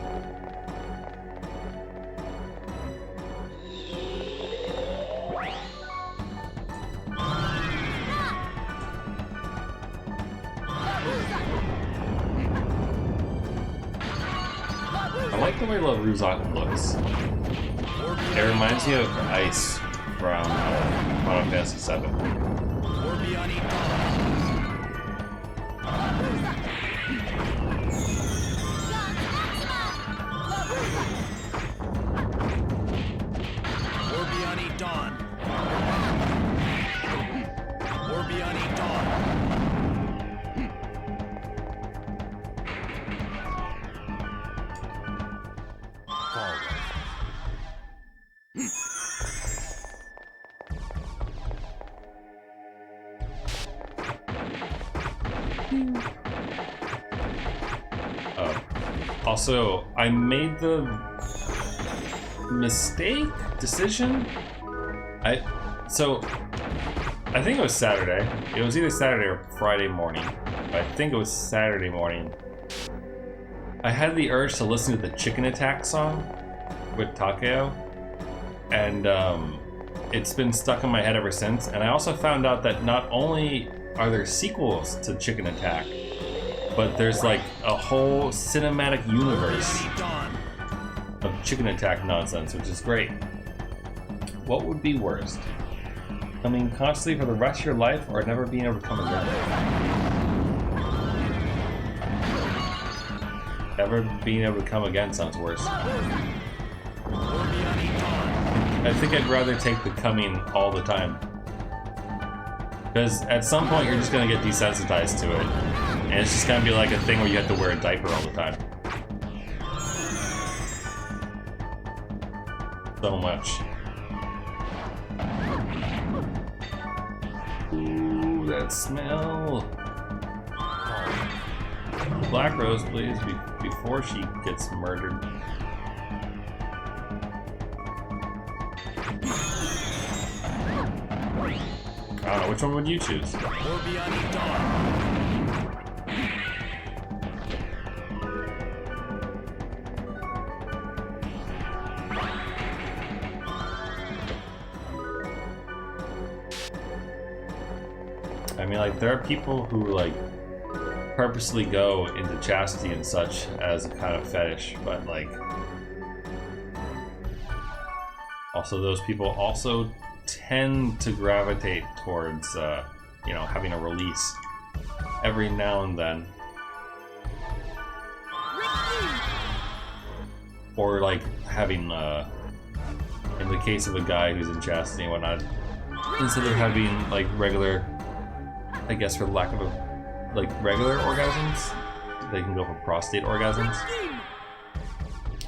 I like the way La Ruzak looks. It reminds me of Ice from Final Fantasy VII. Also, I made the decision. I think it was Saturday. It was either Saturday or Friday morning. But I think it was Saturday morning. I had the urge to listen to the Chicken Attack song with Takeo, and it's been stuck in my head ever since. And I also found out that not only are there sequels to Chicken Attack, but there's like a whole cinematic universe of Chicken Attack nonsense, which is great. What would be worst? Coming constantly for the rest of your life, or never being able to come again? Never being able to come again sounds worse. I think I'd rather take the coming all the time. Because at some point you're just gonna get desensitized to it. And it's just gonna be like a thing where you have to wear a diaper all the time. So much. Ooh, that smell. Black Rose, please, before she gets murdered. I don't know, which one would you choose? I mean, like, there are people who, like, purposely go into chastity and such as a kind of fetish, but, like, also those people also tend to gravitate towards, you know, having a release every now and then. Or, like, having, in the case of a guy who's in chastity and whatnot, instead of having, like, regular, I guess for lack of a, like, regular orgasms, they can go for prostate orgasms.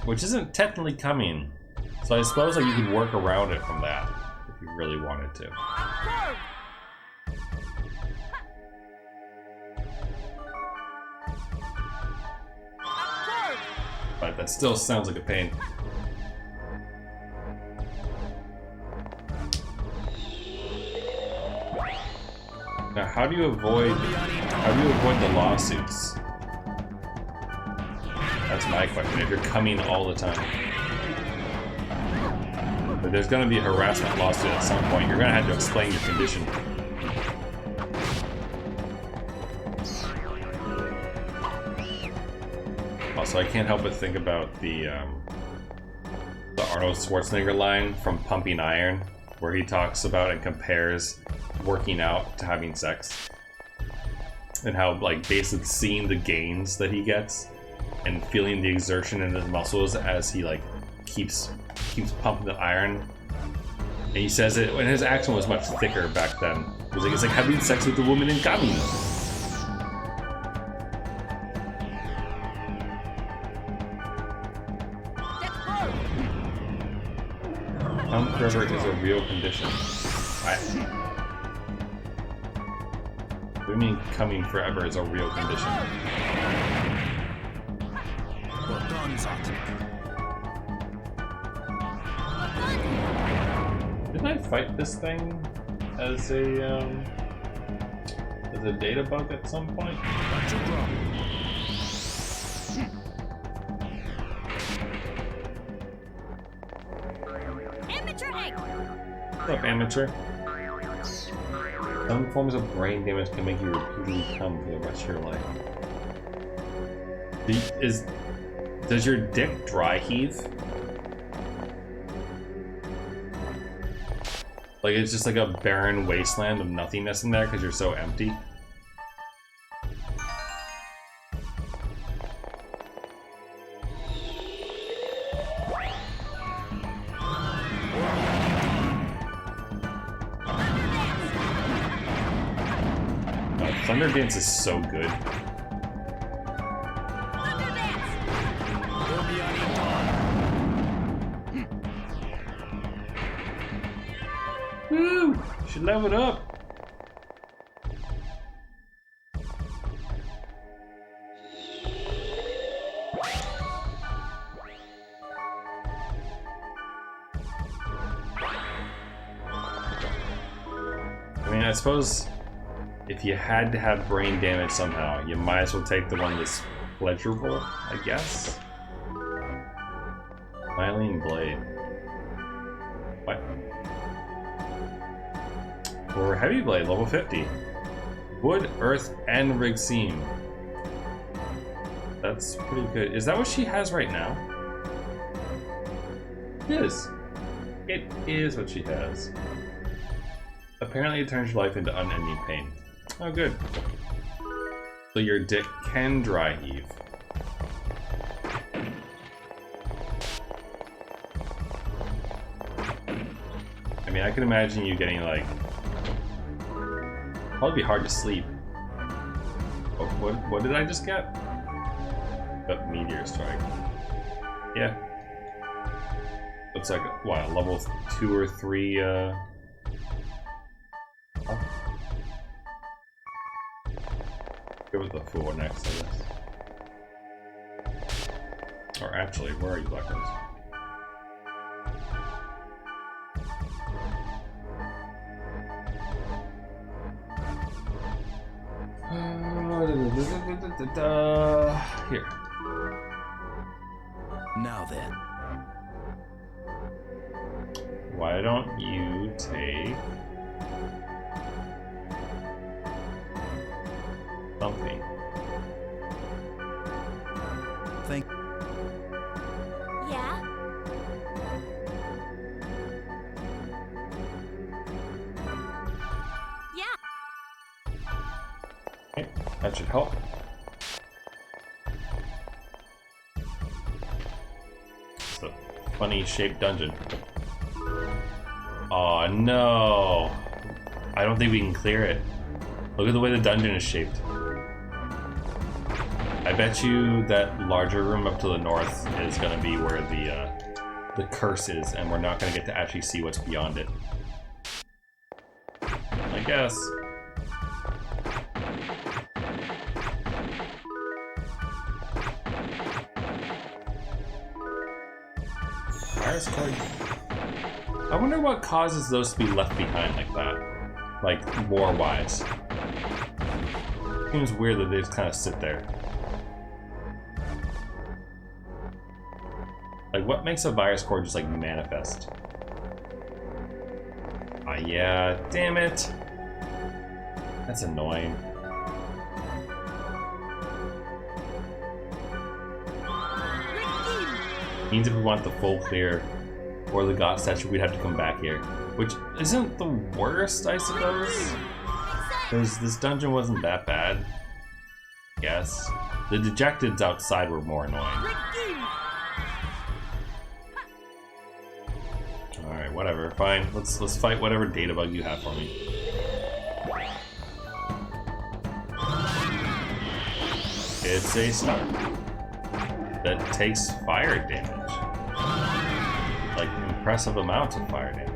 Which isn't technically coming. So I suppose, like, you could work around it from that, if you really wanted to. But that still sounds like a pain. Now, how do you avoid the lawsuits? That's my question. If you're coming all the time, but there's going to be a harassment lawsuit at some point. You're going to have to explain your condition. Also, I can't help but think about the Arnold Schwarzenegger line from Pumping Iron, where he talks about and compares working out to having sex, and how, like, basically seeing the gains that he gets and feeling the exertion in his muscles as he, like, keeps pumping the iron. And he says it, and his accent was much thicker back then. It's like having sex with a woman in coming. Pump forever is a real condition. What do you mean coming forever is a real condition? Didn't I fight this thing as a data bug at some point? What's up, amateur? Some forms of brain damage can make you repeatedly come for the rest of your life. Does your dick dry heave? Like, it's just like a barren wasteland of nothingness in there because you're so empty? Thunder Dance is so good. Woo! Should level it up. I mean, I suppose if you had to have brain damage somehow, you might as well take the one that's pleasurable, I guess. Myelin Blade. What? For Heavy Blade, level 50. Wood, Earth, and Rig Seam. That's pretty good. Is that what she has right now? It is. It is what she has. Apparently it turns your life into unending pain. Oh, good. So your dick can dry heave. I mean, I can imagine you getting, like... Probably be hard to sleep. What did I just get? A meteor strike. Yeah. Looks like, what, a level 2 or 3, Oh. Go with the 4 next, I guess. Or actually, where are you, Black Rose? Here. Now then. Why don't you take Something. Thank. Yeah? Okay, that should help. It's a funny shaped dungeon. Oh no! I don't think we can clear it. Look at the way the dungeon is shaped. I bet you that larger room up to the north is going to be where the curse is, and we're not going to get to actually see what's beyond it. I guess. Virus cord. I wonder what causes those to be left behind like that. Like, lore-wise. Seems weird that they just kind of sit there. Like, what makes a virus core just, like, manifest? Ah, yeah, damn it. That's annoying. Means if we want the full clear or the god statue, we'd have to come back here. Which isn't the worst, I suppose. Because this dungeon wasn't that bad. I guess. The dejecteds outside were more annoying. Alright, whatever, fine. Let's fight whatever data bug you have for me. It's a star that takes fire damage. Like impressive amounts of fire damage.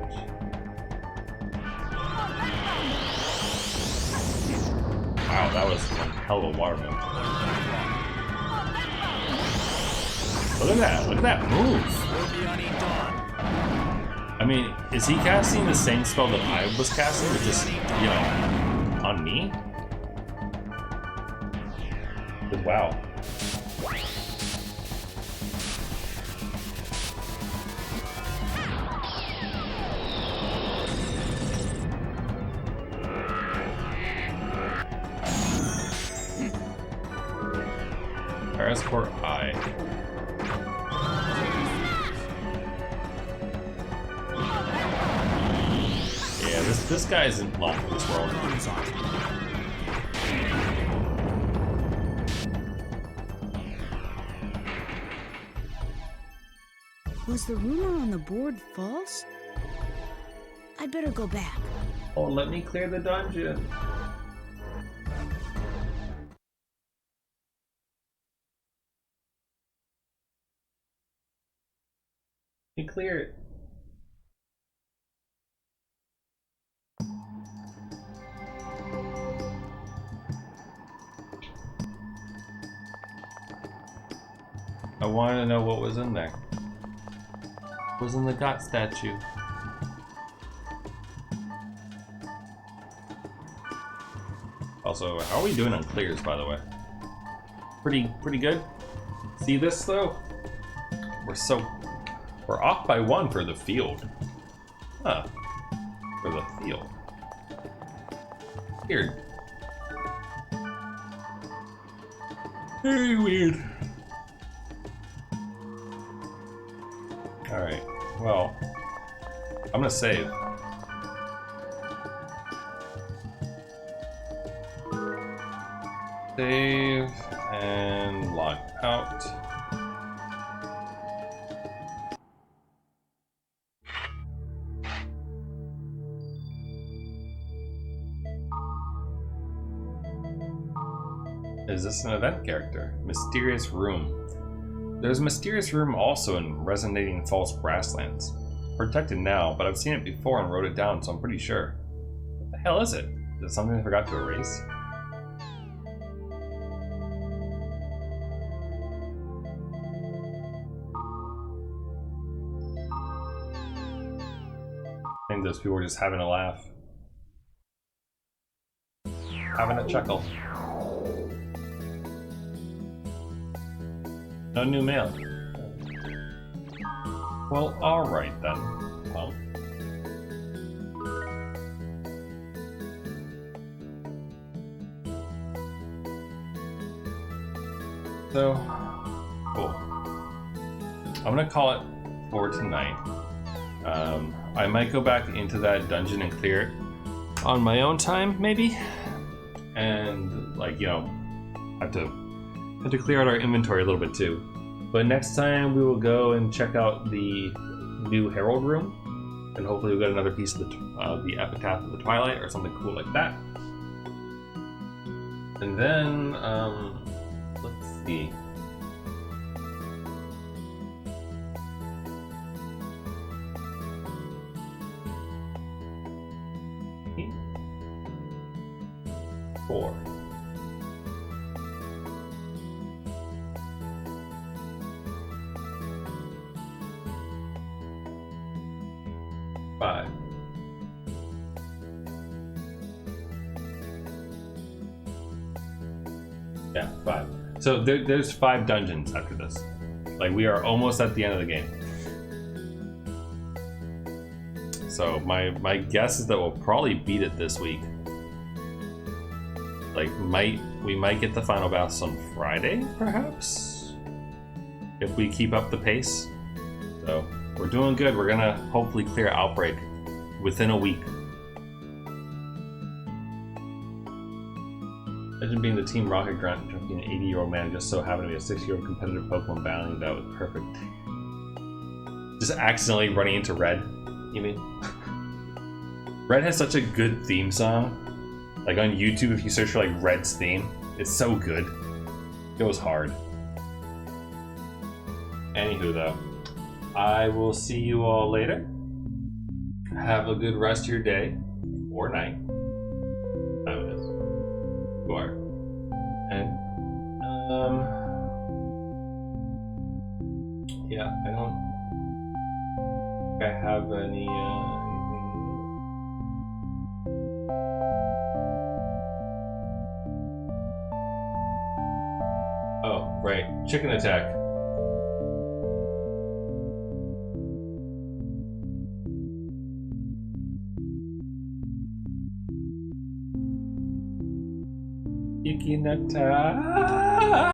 Wow, that was one hell of a water move. Look at that move! I mean, is he casting the same spell that I was casting, but just, you know, on me? But wow. Parasport I. Yeah, this guy isn't long for this world. Was the rumor on the board false? I'd better go back. Oh, let me clear the dungeon. You clear it. I want to know what was in there. What was in the god statue? Also, how are we doing on clears, by the way? Pretty good. See this though? We're off by 1 for the field. Huh. For the field. Weird. Very weird. Alright, well, I'm gonna save. Save and log out. Is this an event character? Mysterious Room. There's a mysterious room also in Resonating False Grasslands. Protected now, but I've seen it before and wrote it down, so I'm pretty sure. What the hell is it? Is it something I forgot to erase? I think those people were just having a laugh. Having a chuckle. No new mail. Well, alright then. Well. So, cool. I'm gonna call it for tonight. I might go back into that dungeon and clear it on my own time, maybe. And like, you know, have to clear out our inventory a little bit too. But next time we will go and check out the new Herald room, and hopefully we'll get another piece of the Epitaph of the Twilight or something cool like that. And then let's see. Four. Five. Yeah, 5. So there's 5 dungeons after this. Like, we are almost at the end of the game. So my guess is that we'll probably beat it this week. Like, we might get the final boss on Friday, perhaps? If we keep up the pace. So, we're doing good. We're gonna hopefully clear Outbreak within a week. Imagine being the Team Rocket Grunt, being an 80-year-old man, just so happened to be a 6-year-old competitive Pokemon battling that was perfect. Just accidentally running into Red, you mean? Red has such a good theme song. Like on YouTube, if you search for like Red's theme, it's so good. It goes hard. Anywho though, I will see you all later. Have a good rest of your day or night. Time it is. You are. And yeah, I don't think I have any anything. Oh, right. Chicken attack. Chicken attack.